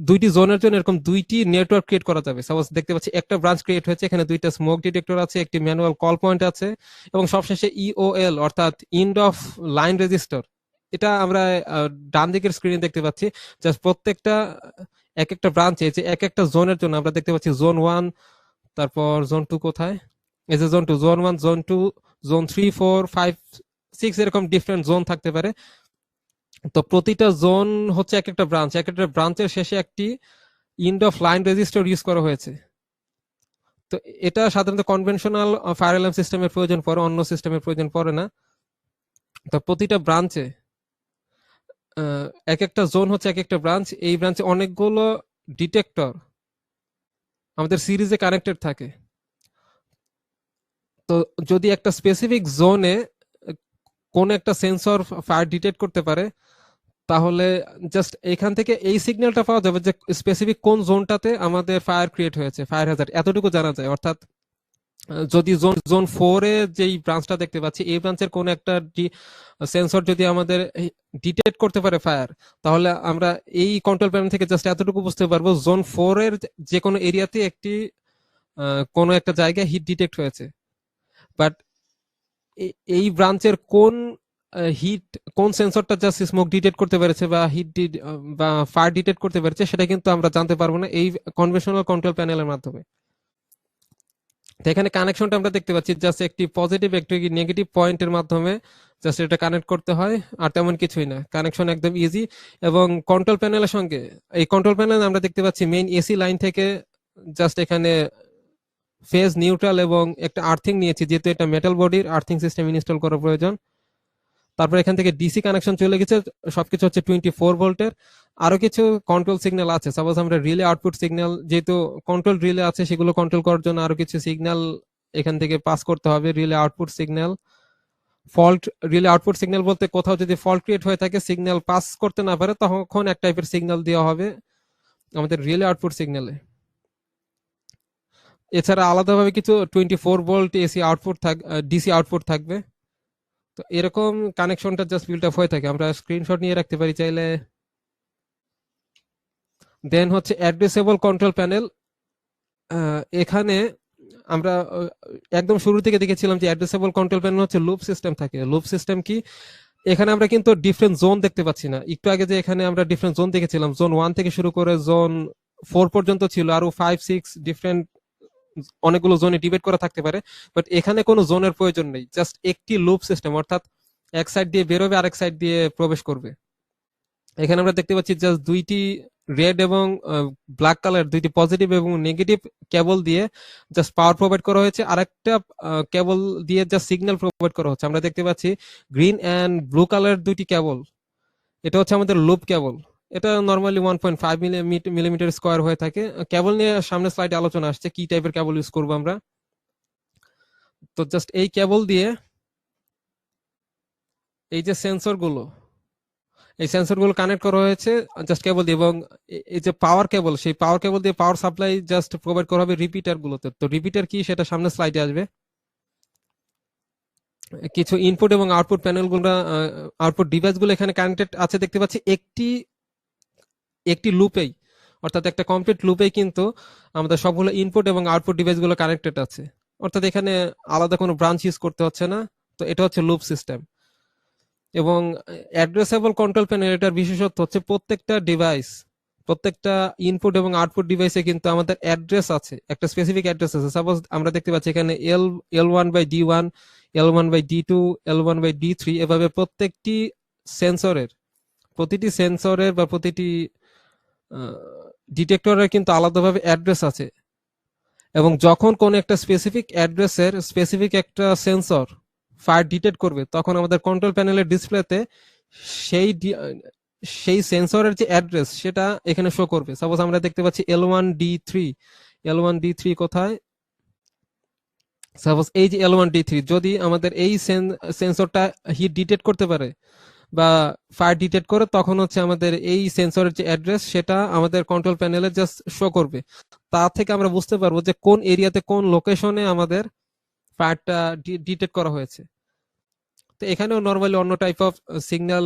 দুইটি জোনের জন্য এরকম দুইটি নেটওয়ার্ক ক্রিয়েট করা যাবে। সাপোজ দেখতে পাচ্ছি একটা ব্রাঞ্চ ক্রিয়েট হয়েছে, এখানে দুইটা স্মোক ডিটেক্টর আছে, একটি ম্যানুয়াল কল পয়েন্ট আছে এবং সবশেষে ইওএল অর্থাৎ ইন্ড অফ লাইন রেজিস্টার, এটা আমরা ডান দিকের স্ক্রিনে দেখতে পাচ্ছি। জাস্ট প্রত্যেকটা এক একটা ব্রাঞ্চে যে এক একটা জোনের জন্য আমরা দেখতে পাচ্ছি জোন 1, তারপর জোন 2 কোথায়, এই যে জোন 2, জোন 1, জোন 2, জোন 3, 4, 5, 6 এরকম ডিফারেন্ট জোন থাকতে পারে। তো প্রতিটা জোন হচ্ছে এক একটা ব্রাঞ্চ, এক একটা ব্রাঞ্চের শেষে একটি ইন্ড অফ লাইন রেজিস্টার ইউজ করা হয়েছে। তো এটা সাধারণত কনভেনশনাল ফায়ার অ্যালার্ম সিস্টেমের প্রয়োজন পড়ে, অন্য সিস্টেমের প্রয়োজন পড়ে না। তো প্রতিটা ব্রাঞ্চে এক একটা জোন হচ্ছে এক একটা ব্রাঞ্চ, এই ব্রাঞ্চে অনেকগুলো ডিটেক্টর আমাদের সিরিজে কানেক্টেড থাকে। তো যদি একটা স্পেসিফিক জোনে কোন একটা সেন্সর ফায়ার ডিটেক্ট করতে পারে, তাহলে জাস্ট এখান থেকে এই সিগন্যালটা পাওয়া যাবে যে স্পেসিফিক কোন জোনটাতে আমাদের ফায়ার ক্রিয়েট হয়েছে, ফায়ার হ্যাজার্ড, এতটুকু জানা যায়। অর্থাৎ যদি জোন জোন 4-এ যেই ব্রাঞ্চটা দেখতে পাচ্ছি, এই ব্রাঞ্চের কোন একটা সেন্সর যদি আমাদের ডিটেক্ট করতে পারে ফায়ার, তাহলে আমরা এই কন্ট্রোল প্যানেল থেকে জাস্ট এতটুকু বুঝতে পারবো জোন 4-এর যে কোনো এরিয়াতে একটি কোনো একটা জায়গায় হিট ডিটেক্ট হয়েছে। বাট এই ব্রাঞ্চের কোন হিট, কোন সেন্সরটা জাস্ট স্মোক ডিটেক্ট করতে পেরেছে বা বা ফায়ার ডিটেক্ট করতে পেরেছে, সেটা কিন্তু আমরা জানতে পারবো না এই কনভেনশনাল কন্ট্রোল প্যানেলের মাধ্যমে। তো এখানে কানেকশনটা আমরা দেখতে পাচ্ছি জাস্ট একটি পজিটিভ একটি নেগেটিভ পয়েন্টের মাধ্যমে জাস্ট এটা কানেক্ট করতে হয়, আর তেমন কিছুই না। কানেকশন একদম ইজি। এবং কন্ট্রোল প্যানেলের সঙ্গে এই কন্ট্রোল প্যানেল আমরা দেখতে পাচ্ছি মেইন এসি লাইন থেকে জাস্ট এখানে ফেজ নিউট্রাল এবং একটা আর্থিং নিয়েছি, যেহেতু এটা মেটাল বডির আর্থিং সিস্টেম ইনস্টল করা প্রয়োজন। তারপর এখান থেকে ডিসি কানেকশন চলে গেছে, সবকিছু হচ্ছে 24 ভোল্টের। আরো কিছু কন্ট্রোল সিগন্যাল আছে, সাপোজ আমরা রিলে আউটপুট সিগন্যাল, যেহেতু কন্ট্রোল রিলে আছে, সেগুলো কন্ট্রোল করার জন্য আরো কিছু সিগন্যাল এখান থেকে পাস করতে হবে। Relay output signal, fault relay output signal বলতে কোথাও যদি ফল্ট ক্রিয়েট হয়ে থাকে, সিগন্যাল পাস করতে না পারে, তখন এক টাইপের সিগন্যাল দেওয়া হবে আমাদের রিলে আউটপুট সিগন্যালে। এছাড়া আলাদাভাবে কিছু 24 volt AC output DC output থাকবে। তো এরকম কানেকশনটা জাস্ট বিল্ট আপ হয়ে থাকে, আমরা স্ক্রিনশট নিয়ে রাখতে পারি চাইলে। দেন হচ্ছে অ্যাড্রেসেবল কন্ট্রোল প্যানেল। এখানে আমরা একদম শুরু থেকে দেখেছিলাম যে অ্যাড্রেসেবল কন্ট্রোল প্যানেল হচ্ছে লুপ সিস্টেম থাকে। লুপ সিস্টেম কি, এখানে আমরা কিন্তু ডিফারেন্ট জোন দেখতে পাচ্ছি না। একটু আগে যে এখানে আমরা ডিফারেন্ট জোন দেখেছিলাম, জোন 1 থেকে শুরু করে জোন 4 পর্যন্ত ছিল, আরো 5, 6 ডিফারেন্ট অনেকগুলো জোনে ডিভাইড করা থাকতে পারে। বাট এখানে কোনো জোনের প্রয়োজন নেই, জাস্ট একটি লুপ সিস্টেম, অর্থাৎ এক সাইড দিয়ে বেরোবে, আরেক সাইড দিয়ে প্রবেশ করবে। এখানে আমরা দেখতে পাচ্ছি জাস্ট দুইটি রেড এবং ব্ল্যাক কালার, দুইটি পজিটিভ এবং নেগেটিভ কেবল দিয়ে জাস্ট পাওয়ার প্রোভাইড করা হয়েছে। আরেকটা কেবল দিয়ে জাস্ট সিগন্যাল প্রোভাইড করা হচ্ছে। আমরা দেখতে পাচ্ছি গ্রিন অ্যান্ড ব্লু কালার দুইটি কেবল, এটা হচ্ছে আমাদের লুপ কেবল। এটা নর্মালি 1.5 মিলিমিটার স্কোয়ার হয়ে থাকে। কেবল নিয়ে সামনে স্লাইডে আলোচনা আসছে কি টাইপের কেবল ইউজ করবো আমরা। তো জাস্ট এই কেবল দিয়ে এই যে সেন্সর গুলো কানেক্ট করা হয়েছে জাস্ট কেবল দিয়ে, এবং এই যে পাওয়ার কেবল, সেই পাওয়ার কেবল দিয়ে পাওয়ার সাপ্লাই জাস্ট প্রোভাইড করা হবে রিপিটার গুলোতে। তো রিপিটার কি, সেটা সামনে স্লাইডে আসবে। কিছু ইনপুট এবং আউটপুট প্যানেল গুলো, আউটপুট ডিভাইস গুলো এখানে কানেক্টেড আছে দেখতে পাচ্ছি একটি একটি লুপেই, অর্থাৎ একটা কমপ্লিট লুপেই কিন্তু আমাদের সবগুলো ইনপুট এবং আউটপুট ডিভাইস গুলো কানেক্টেড আছে। অর্থাৎ এখানে আলাদা কোনো ব্রাঞ্চ ইউজ করতে হচ্ছে না। তো এটা হচ্ছে লুপ সিস্টেম। এবং অ্যাড্রেসেবল কন্ট্রোল প্যানেল, এটার বিশেষত্ব হচ্ছে প্রত্যেকটা ডিভাইস, প্রত্যেকটা ইনপুট এবং আউটপুট ডিভাইসে কিন্তু আমাদের অ্যাড্রেস আছে, একটা স্পেসিফিক অ্যাড্রেস আছে। সাপোজ আমরা দেখতে পাচ্ছি এখানে L1/D1, L1/D2, L1/D3, এভাবে প্রত্যেকটি সেন্সরের, প্রতিটি সেন্সরের বা প্রতিটি ডিটেক্টরের কিন্তু আলাদাভাবে অ্যাড্রেস আছে। এবং যখন কোন একটা স্পেসিফিক অ্যাড্রেসের স্পেসিফিক একটা সেন্সর ফায়ার ডিটেক্ট করবে, তখন আমাদের কন্ট্রোল প্যানেলের ডিসপ্লেতে সেই সেই সেন্সরের যে অ্যাড্রেস সেটা এখানে শো করবে। সাপোজ আমরা দেখতে পাচ্ছি L1D3, L1D3 কোথায়, সাপোজ এই যে L1D3, যদি আমাদের এই সেন্সরটা হিট ডিটেক্ট করতে পারে বা ফায়ার ডিটেক্ট করে, তখন হচ্ছে আমাদের এই সেন্সরের যে অ্যাড্রেস সেটা আমাদের কন্ট্রোল প্যানেলে জাস্ট শো করবে। তা থেকে আমরা বুঝতে পারবো যে কোন এরিয়াতে কোন লোকেশনে আমাদের ফায়ারটা ডিটেক্ট করা হয়েছে। তো এখানেও নর্মালি অন্য টাইপ অফ সিগন্যাল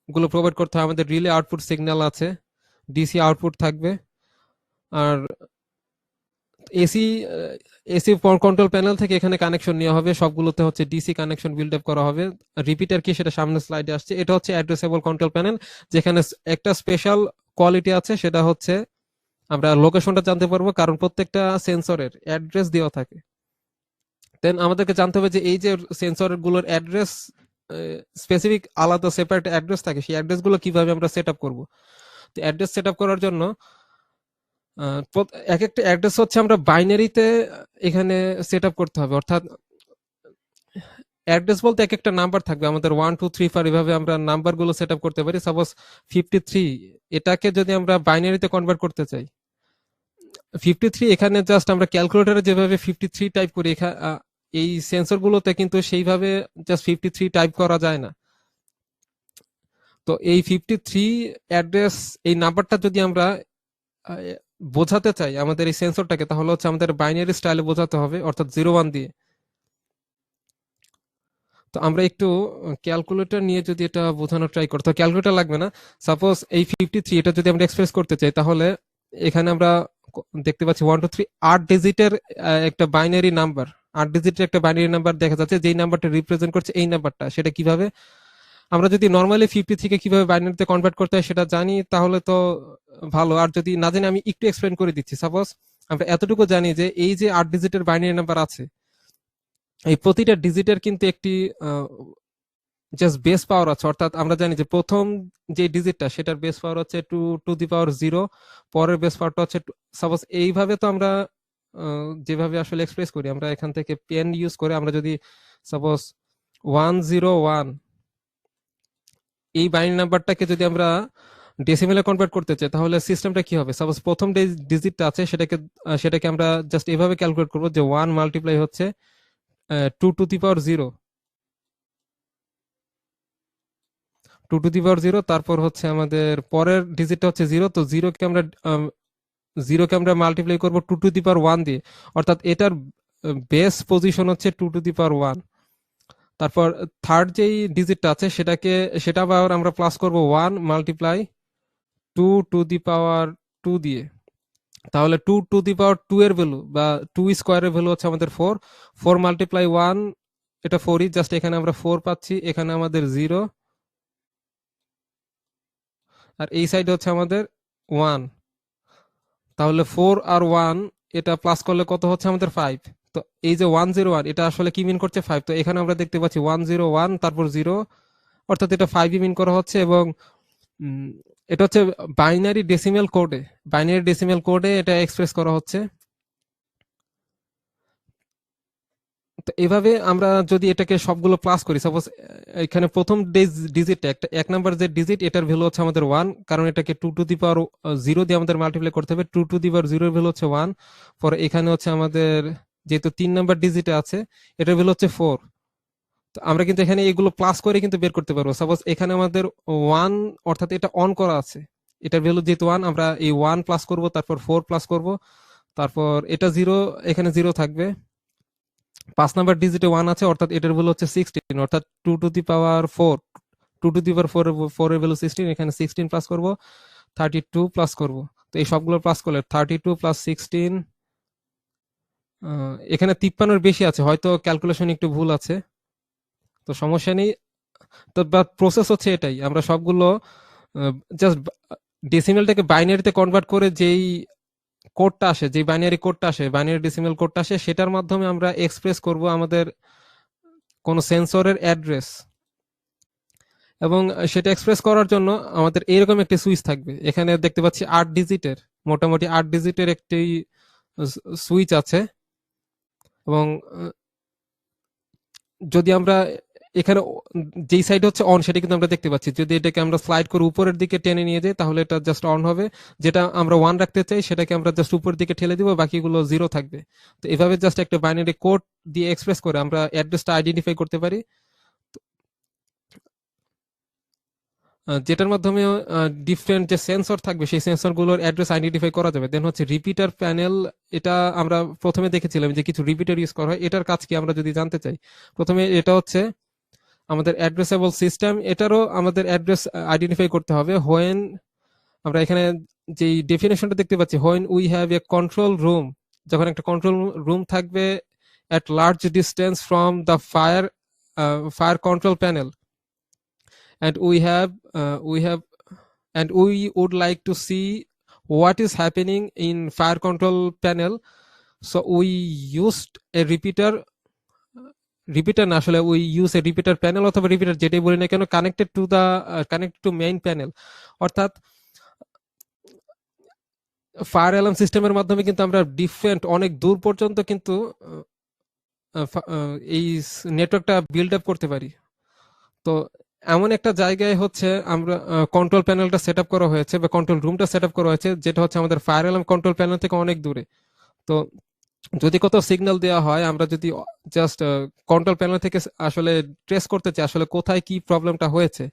গুলো প্রোভাইড করতে হয়। আমাদের রিলে আউটপুট সিগন্যাল আছে, ডিসি আউটপুট থাকবে, আর এসি এসি কন্ট্রোল প্যানেল থেকে এখানে কানেকশন নেওয়া হবে, সবগুলোতে হচ্ছে ডিসি কানেকশন বিল্ড আপ করা হবে। রিপিটার কি সেটা সামনে স্লাইডে আসছে। এটা হচ্ছে অ্যাড্রেসেবল কন্ট্রোল প্যানেল, যেখানে একটা স্পেশাল কোয়ালিটি আছে, সেটা হচ্ছে আমরা লোকেশনটা জানতে পারবো, কারণ প্রত্যেকটা সেন্সরের অ্যাড্রেস দেওয়া থাকে। দেন আমাদেরকে জানতে হবে যে এই যে সেন্সর গুলোর অ্যাড্রেস স্পেসিফিক আলাদা সেপারেট অ্যাড্রেস থাকে, সেই অ্যাড্রেস গুলো কিভাবে আমরা সেট আপ করবো। তো অ্যাড্রেস সেট আপ করার জন্য এক একটা অ্যাড্রেস হচ্ছে আমরা বাইনারিতে এখানে সেট আপ করতে হবে। অর্থাৎ অ্যাড্রেস বলতে এক একটা নাম্বার থাকবে, আমাদের 1 2 3 4 এভাবে আমরা নাম্বার গুলো সেট আপ করতে পারি। সাপোজ 53, এটাকে যদি আমরা বাইনারিতে কনভার্ট করতে চাই, 53 এখানে জাস্ট আমরা ক্যালকুলেটরে যেভাবে 53 টাইপ করি, এই সেন্সর গুলোতে কিন্তু সেইভাবে জাস্ট 53 টাইপ করা যায় না। তো এই 53 অ্যাড্রেস, এই নাম্বারটা যদি আমরা আহ, বোঝাতে চাই আমাদের এই সেন্সরটাকে, তাহলে হচ্ছে আমাদের বাইনারি স্টাইলে বোঝাতে হবে, অর্থাৎ 01 দিয়ে। তো আমরা একটু ক্যালকুলেটর নিয়ে যদি এটা বোঝানোর ট্রাই করি, তো ক্যালকুলেটর লাগবে না। সাপোজ এই 53 এটা যদি আমরা এক্সপ্রেস করতে চাই, তাহলে এখানে আমরা দেখতে পাচ্ছি 1 2 3 8 ডিজিটের একটা বাইনারি নাম্বার, 8 ডিজিটের একটা বাইনারি নাম্বার দেখা যাচ্ছে, যেই নাম্বারটা রিপ্রেজেন্ট করছে এই নাম্বারটা। সেটা কিভাবে আমরা যদি নর্মালি 50 থেকে কিভাবে বাইনারিতে কনভার্ট করতে হয় সেটা জানি, তাহলে তো ভালো। আর যদি না জানি, আমি একটু এক্সপ্লেন করে দিচ্ছি। সাপোজ আমরা এতটুকু জানি যে এই যে 8 ডিজিটের বাইনারি নাম্বার আছে, এই প্রতিটা ডিজিটের কিন্তু একটি জাস্ট বেস পাওয়ার আছে। অর্থাৎ আমরা জানি যে প্রথম যে ডিজিটটা, সেটার বেস পাওয়ার হচ্ছে 2 টু দি পাওয়ার 0, পরের বেস পাওয়ারটা হচ্ছে সাপোজ এইভাবে। তো আমরা যেভাবে আসলে এক্সপ্রেস করি, আমরা এখান থেকে পেন ইউজ করে আমরা যদি সাপোজ 101 এই বাইনারি নাম্বারটাকে যদি আমরা ডেসিমেলে কনভার্ট করতে চাই, তাহলে সিস্টেমটা কি হবে। সাপোজ প্রথম ডিজিটটা আছে, সেটাকে আমরা জাস্ট এভাবে ক্যালকুলেট করবো যে 1 মাল্টিপ্লাই হচ্ছে 2 to the power 0, 2 to the পাওয়ার 0। তারপর হচ্ছে আমাদের পরের ডিজিটটা হচ্ছে 0, তো জিরোকে আমরা মাল্টিপ্লাই করবো 2 টু দি পাওয়ার 1 দিয়ে। অর্থাৎ এটার বেস পজিশন হচ্ছে 2 টু দি পাওয়ার 1। তারপর থার্ড যেই ডিজিটটা আছে, সেটা আবার আমরা প্লাস করবো 1 মাল্টিপ্লাই 2 টু দি পাওয়ার 2 দিয়ে। তাহলে 2 টু দি পাওয়ার 2 এর ভ্যালু বা 2 স্কোয়ারের ভ্যালু হচ্ছে আমাদের 4। 4 মাল্টিপ্লাই 1, এটা 4ই, জাস্ট এখানে আমরা 4 পাচ্ছি, এখানে আমাদের 0, আর এই সাইডে হচ্ছে আমাদের 1। তাহলে 4 আর 1 এটা প্লাস করলে কত হচ্ছে আমাদের 5। তো এই যে 101, এটা আসলে কি মিন করছে 5। তো এখানে আমরা দেখতে পাচ্ছি 101 তারপর 0, অর্থাৎ এটা 5ই মিন করা হচ্ছে। এবং উম, এটা হচ্ছে বাইনারি ডেসিমেল কোডে এটা এক্সপ্রেস করা হচ্ছে। তো এভাবে আমরা যদি এটাকে সবগুলো প্লাস করি, সাপোজ এখানে প্রথম ডিজিটটা, একটা 1 নাম্বার যে ডিজিট, এটার ভ্যালু হচ্ছে আমাদের 1, কারণ এটাকে 2 টু দি পাওয়ার 0 দিয়ে আমাদের মাল্টিপ্লাই করতে হবে। 2 টু দি পাওয়ার 0 এর ভ্যালু হচ্ছে 1। পরে এখানে হচ্ছে আমাদের যেহেতু 3 নাম্বার ডিজিটে আছে, এটার ভ্যালু হচ্ছে 4। তো আমরা কিন্তু এখানে এগুলো প্লাস করে কিন্তু বের করতে পারবো। সাপোজ এখানে আমাদের 1, অর্থাৎ এটা অন করা আছে, এটার ভ্যালু যেহেতু 1, আমরা এই 1 প্লাস করব, তারপর 4 প্লাস করব, তারপর এটা 0, এখানে 0 থাকবে। 5 নাম্বার ডিজিটে 1 আছে, অর্থাৎ এটার ভ্যালু হচ্ছে 16, অর্থাৎ 2 to the power 4, 2 to the পাওয়ার 4 এর ভ্যালু 16, এখানে 16 প্লাস করব, 32 প্লাস করব। তো এই সবগুলো প্লাস করলে 32 প্লাস 16, এখানে 53 বেশি আছে, হয়তো ক্যালকুলেশন একটু ভুল আছে, তো সমস্যা নেই। তো প্রসেস হচ্ছে এটাই, আমরা সবগুলো জাস্ট ডেসিমেলটাকে বাইনারিতে কনভার্ট করে যেই কোডটা আসে, যে বাইনারি ডেসিমেল কোডটা আসে, সেটার মাধ্যমে আমরা এক্সপ্রেস করব আমাদের কোন সেন্সরের অ্যাড্রেস। এবং সেটা এক্সপ্রেস করার জন্য আমাদের এইরকম একটি সুইচ থাকবে। এখানে দেখতে পাচ্ছি 8 ডিজিটের, মোটামুটি 8 ডিজিটের একটি সুইচ আছে। এবং যদি আমরা এখানে যেই সাইড হচ্ছে অন, সেটা কিন্তু আমরা দেখতে পাচ্ছি। যদি এটাকে আমরা স্লাইড করে উপরের দিকে টেনে নিয়ে যাই, তাহলে এটা জাস্ট অন হবে। যেটা আমরা 1 রাখতে চাই, সেটাকে আমরা জাস্ট উপরের দিকে ঠেলে দিব, বাকিগুলো 0 থাকবে। তো এভাবে জাস্ট একটা বাইনারি কোড দিয়ে এক্সপ্রেস করে আমরা অ্যাড্রেসটা আইডেন্টিফাই করতে পারি, যেটার মাধ্যমে ডিফারেন্ট যে সেন্সর থাকবে, সেই সেন্সর গুলোর অ্যাড্রেস আইডেন্টিফাই করা যাবে। দেন হচ্ছে রিপিটার প্যানেল, এটা আমরা প্রথমে দেখেছিলাম যে কিছু রিপিটার ইউজ করা হয়। এটার কাজ কি আমরা যদি জানতে চাই, প্রথমে এটা হচ্ছে আমাদের অ্যাড্রেসেবল সিস্টেম, এটারও আমাদের অ্যাড্রেস আইডেন্টিফাই করতে হবে। হোয়েন আমরা এখানে যেই ডেফিনেশনটা দেখতে পাচ্ছি, when we have a control room যখন একটা কন্ট্রোল রুম থাকবে at large distance from the fire control panel, and we would like to see what is happening in fire control panel. So we used a repeater না আসলে we use a repeater panel অথবা repeater যেটাই বলি না কেন, connected to main panel। অর্থাৎ ফায়ার অ্যালার্ম সিস্টেমের মাধ্যমে কিন্তু আমরা ডিফারেন্ট অনেক দূর পর্যন্ত কিন্তু এই নেটওয়ার্কটা বিল্ড আপ করতে পারি। তো এমন একটা জায়গায় হচ্ছে আমরা কন্ট্রোল প্যানেলটা সেট আপ করা হয়েছে বা কন্ট্রোল রুমটা সেট আপ করা হয়েছে, যেটা হচ্ছে আমাদের ফায়ার অ্যালার্ম কন্ট্রোল প্যানেল থেকে অনেক দূরে। তো যদি কোথাও সিগন্যাল দেওয়া হয়, আমরা যদি জাস্ট কন্ট্রোল প্যানেল থেকে আসলে ট্রেস করতে চাই আসলে কোথায় কি প্রবলেমটা হয়েছে,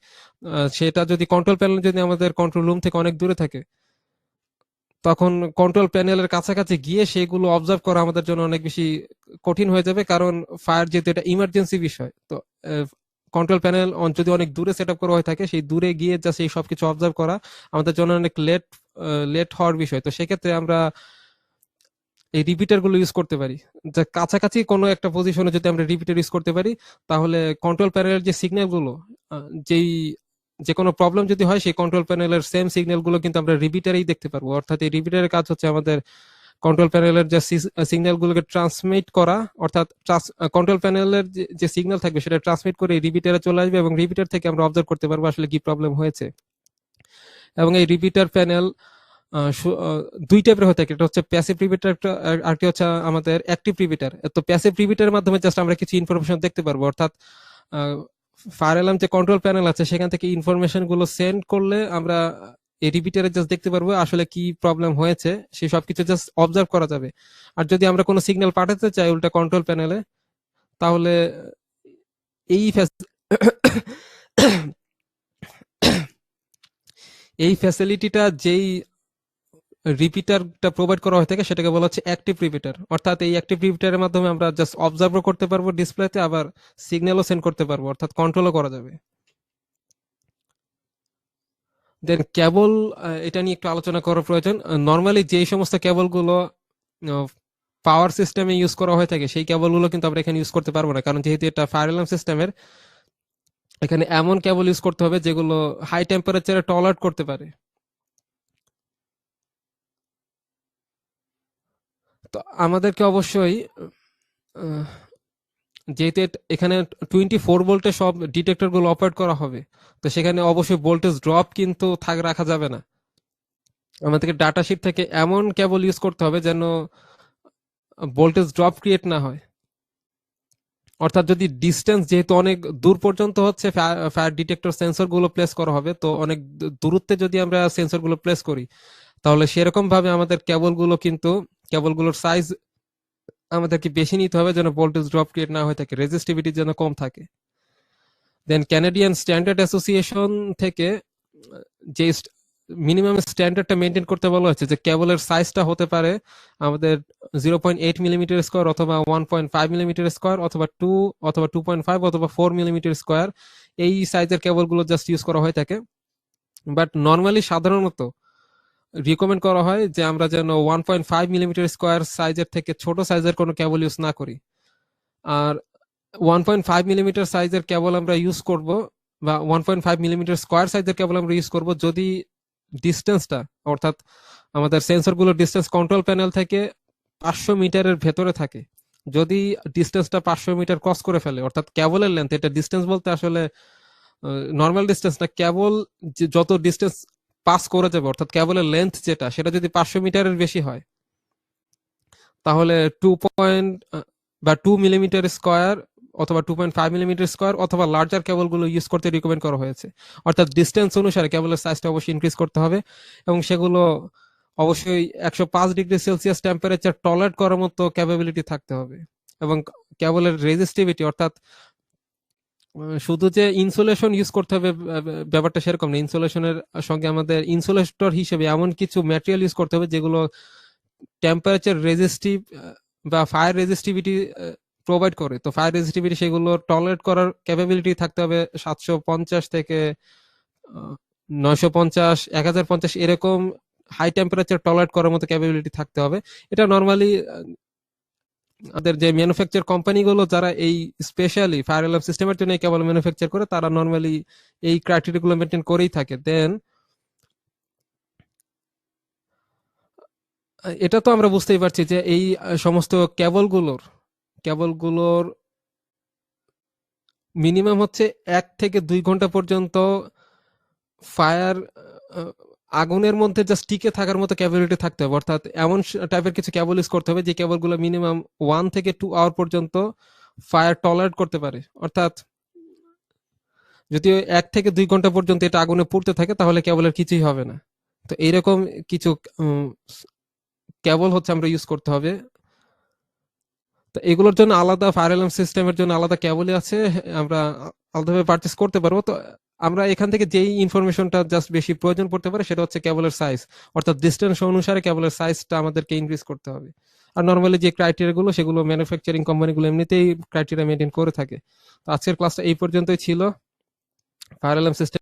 সেটা যদি কন্ট্রোল প্যানেল যদি আমাদের কন্ট্রোল রুম থেকে অনেক দূরে থাকে, তখন কন্ট্রোল প্যানেলের কাছাকাছি গিয়ে সেগুলো অবজার্ভ করা আমাদের জন্য অনেক বেশি কঠিন হয়ে যাবে, কারণ ফায়ার যেহেতু এটা ইমার্জেন্সি বিষয়। তো কন্ট্রোল প্যানেল যদি অনেক দূরে সেট আপ করা হয়ে থাকে, সেই দূরে গিয়ে জাস্ট এই সবকিছু অবজার্ভ করা আমাদের জন্য অনেক লেট হওয়ার বিষয়। তো সেক্ষেত্রে আমরা এই রিপিটার গুলো ইউজ করতে পারি। যে কাছাকাছি কোনো একটা পজিশনে যদি আমরা রিপিটার ইউজ করতে পারি, তাহলে কন্ট্রোল প্যানেলের যে সিগন্যাল গুলো, যেই যে কোনো প্রবলেম যদি হয়, সেই কন্ট্রোল প্যানেলের সেম সিগন্যাল গুলো কিন্তু আমরা রিপিটারেই দেখতে পারবো। অর্থাৎ এই রিপিটারের কাজ হচ্ছে আমাদের কন্ট্রোল প্যানেলের যে সিগন্যাল গুলোকে ট্রান্সমিট করা, অর্থাৎ কন্ট্রোল প্যানেলের যে সিগন্যাল থাকবে সেটা ট্রান্সমিট করে রিপিটারে চলে আসবে, এবং রিপিটার থেকে আমরা অবজার্ভ করতে পারবো আসলে কি প্রবলেম হয়েছে। এবং এই রিপিটার প্যানেল দুই টাইপের হয়ে থাকে, একটা হচ্ছে প্যাসিভ রিপিটার, আরেকটি হচ্ছে আমাদের অ্যাক্টিভ রিপিটার। তো প্যাসিভ রিপিটারের মাধ্যমে জাস্ট আমরা কিছু ইনফরমেশন দেখতে পারবো, অর্থাৎ ফায়ার অ্যালার্ম যে কন্ট্রোল প্যানেল আছে সেখান থেকে ইনফরমেশন গুলো সেন্ড করলে আমরা এই রিপিটারে জাস্ট দেখতে পারবো আসলে কি প্রবলেম হয়েছে, সেই সবকিছু জাস্ট অবজার্ভ করা যাবে। আর যদি আমরা কোনো সিগন্যাল পাঠাতে চাই উল্টা কন্ট্রোল প্যানেলে, তাহলে এই এই ফ্যাসিলিটিটা যেই রিপিটারটা প্রোভাইড করা হয়ে থাকে সেটাকে বলা হচ্ছে অ্যাক্টিভ রিপিটার। অর্থাৎ এই অ্যাক্টিভ রিপিটারের মাধ্যমে আমরা জাস্ট অবজার্ভও করতে পারবো ডিসপ্লেতে, আবার সিগন্যালও সেন্ড করতে পারবো, অর্থাৎ কন্ট্রোলও করা যাবে। দেন কেবল, এটা নিয়ে একটু আলোচনা করার প্রয়োজন। নর্মালি যেই সমস্ত কেবলগুলো পাওয়ার সিস্টেমে ইউজ করা হয়ে থাকে, সেই কেবলগুলো কিন্তু আমরা এখানে ইউজ করতে পারবো না, কারণ যেহেতু এটা ফায়ার অ্যালার্ম সিস্টেমের, এখানে এমন কেবল ইউজ করতে হবে যেগুলো হাই টেম্পারেচারে টলারেট করতে পারে। তো আমাদেরকে অবশ্যই যেহেতু এখানে 24 ভোল্টে সব ডিটেক্টর গুলো অপারেট করা হবে, তো সেখানে অবশ্যই ভোল্টেজ ড্রপ কিন্তু রাখা যাবে না। আমাদেরকে ডাটা শিট থেকে এমন কেবল ইউজ করতে হবে যেন ভোল্টেজ ড্রপ ক্রিয়েট না হয়। অর্থাৎ যদি ডিস্টেন্স যেহেতু অনেক দূর পর্যন্ত হচ্ছে ফায়ার ডিটেক্টর সেন্সর গুলো প্লেস করা হবে, তো অনেক দূরত্বে যদি আমরা সেন্সর গুলো প্লেস করি, তাহলে সেরকম ভাবে আমাদের কেবলগুলোর সাইজ আমাদেরকে বেশি নিতে হবে যেন ভোল্টেজ ড্রপ ক্রিয়েট না হয়ে থাকে, রেজিস্টিভিটি যেন কম থাকে। দেন ক্যানাডিয়ান স্ট্যান্ডার্ড অ্যাসোসিয়েশন থেকে যে মিনিমাম স্ট্যান্ডার্ডটা মেনটেন করতে বলা হয়েছে, যে কেবলের সাইজটা হতে পারে আমাদের 0.8 মিলিমিটার স্কোয়ার অথবা 1.5 মিলিমিটার স্কোয়ার অথবা 2 অথবা 2.5 অথবা 4 মিলিমিটার স্কোয়ার। এই সাইজের কেবলগুলো জাস্ট ইউজ করা হয়ে থাকে। বাট নর্মালি সাধারণত রিকমেন্ড করা হয় যে আমরা যেন 1.5 মিলিমিটার স্কোয়ার সাইজের থেকে ছোট সাইজের কোনো কেবল ইউজ না করি। আর 1.5 মিলিমিটার সাইজের কেবল আমরা ইউজ করব, বা 1.5 মিলিমিটার স্কোয়ার সাইজের কেবল আমরা ইউজ করব যদি ডিস্টেন্সটা, অর্থাৎ আমাদের সেন্সরগুলোর ডিস্টেন্স কন্ট্রোল প্যানেল থেকে 500 মিটারের ভেতরে থাকে। যদি ডিস্টেন্সটা 500 মিটার ক্রস করে ফেলে, অর্থাৎ কেবলের লেন্থ, এটা ডিস্টেন্স বলতে আসলে নর্মাল ডিস্টেন্স না, কেবল যত ডিস্টেন্স পাস করে যাবে, অর্থাৎ কেবলের লেন্থ যেটা, সেটা যদি 500 মিটারের বেশি হয়, তাহলে 2 মিলিমিটার স্কোয়ার অথবা 2.5 মিলিমিটার স্কোয়ার অথবা লার্জার কেবলগুলো ইউজ করতে রিকমেন্ড করা হয়েছে। অর্থাৎ ডিস্টেন্স অনুসারে কেবলের সাইজটা অবশ্যই ইনক্রিজ করতে হবে, এবং সেগুলো অবশ্যই 105 ডিগ্রি সেলসিয়াস টেম্পারেচার টলারেট করার মতো ক্যাপাবিলিটি থাকতে হবে। এবং কেবলের রেজিস্টিভিটি, অর্থাৎ শুধু যে ইনসুলেশন ইউজ করতে হবে ব্যাপারটা সেরকম না। ইনসুলেশনের সঙ্গে আমাদের ইনসুলেটর হিসেবে এমন কিছু ম্যাটেরিয়াল ইউজ করতে হবে যেগুলো টেম্পারেচার রেজিস্টিভ বা ফায়ার রেজিস্টিভিটি প্রোভাইড করে। তো ফায়ার রেজিস্টিভিটি সেগুলো টলারেট করার ক্যাপাবিলিটি থাকতে হবে 750 থেকে 950, 1050 এরকম হাই টেম্পারেচার টলারেট করার মতো ক্যাপাবিলিটি থাকতে হবে। এটা নর্মালি আমাদের যে ম্যানুফ্যাকচার কোম্পানিগুলো যারা এই স্পেশালি ফায়ার অ্যালার্ম সিস্টেমের জন্য কেবল ম্যানুফ্যাকচার করে, তারা নর্মালি এই ক্রাইটেরিয়াগুলো মেনটেন করেই থাকে। দেন এটা তো আমরা বুঝতেই পারছি যে এই সমস্ত কেবলগুলোর মিনিমাম হচ্ছে 1 থেকে 2 ঘন্টা পর্যন্ত ফায়ার আগুনের মধ্যে জাস্ট টিকে থাকার মতো ক্যাপাবিলিটি থাকতে হবে। অর্থাৎ এমন টাইপের কিছু কেবল ইউজ করতে হবে যে কেবলগুলো মিনিমাম 1 থেকে 2 আওয়ার পর্যন্ত ফায়ার টলারেট করতে পারে। অর্থাৎ যদি 1 থেকে 2 ঘন্টা পর্যন্ত এটা আগুনে পুড়তে থাকে তাহলে কেবলের কিছুই হবে না। তো এইরকম কিছু কেবল হচ্ছে আমরা ইউজ করতে হবে। তো এগুলোর জন্য আলাদা ফায়ার অ্যালার্ম সিস্টেমের জন্য আলাদা কেবলই আছে, আমরা আলাদাভাবে পারচেস করতে পারবো। তো আমরা এখান থেকে যেই ইনফরমেশনটা জাস্ট বেশি প্রয়োজন পড়তে পারে সেটা হচ্ছে কেবলের সাইজ। অর্থাৎ ডিস্টেন্স অনুসারে কেবলের সাইজটা আমাদেরকে ইনক্রিজ করতে হবে। আর নর্মালি যে ক্রাইটেরিয়া গুলো সেগুলো ম্যানুফ্যাকচারিং কোম্পানিগুলো এমনিতেই ক্রাইটেরিয়া মেনটেন করে থাকে। তো আজকের ক্লাসটা এই পর্যন্তই ছিল। Fire alarm system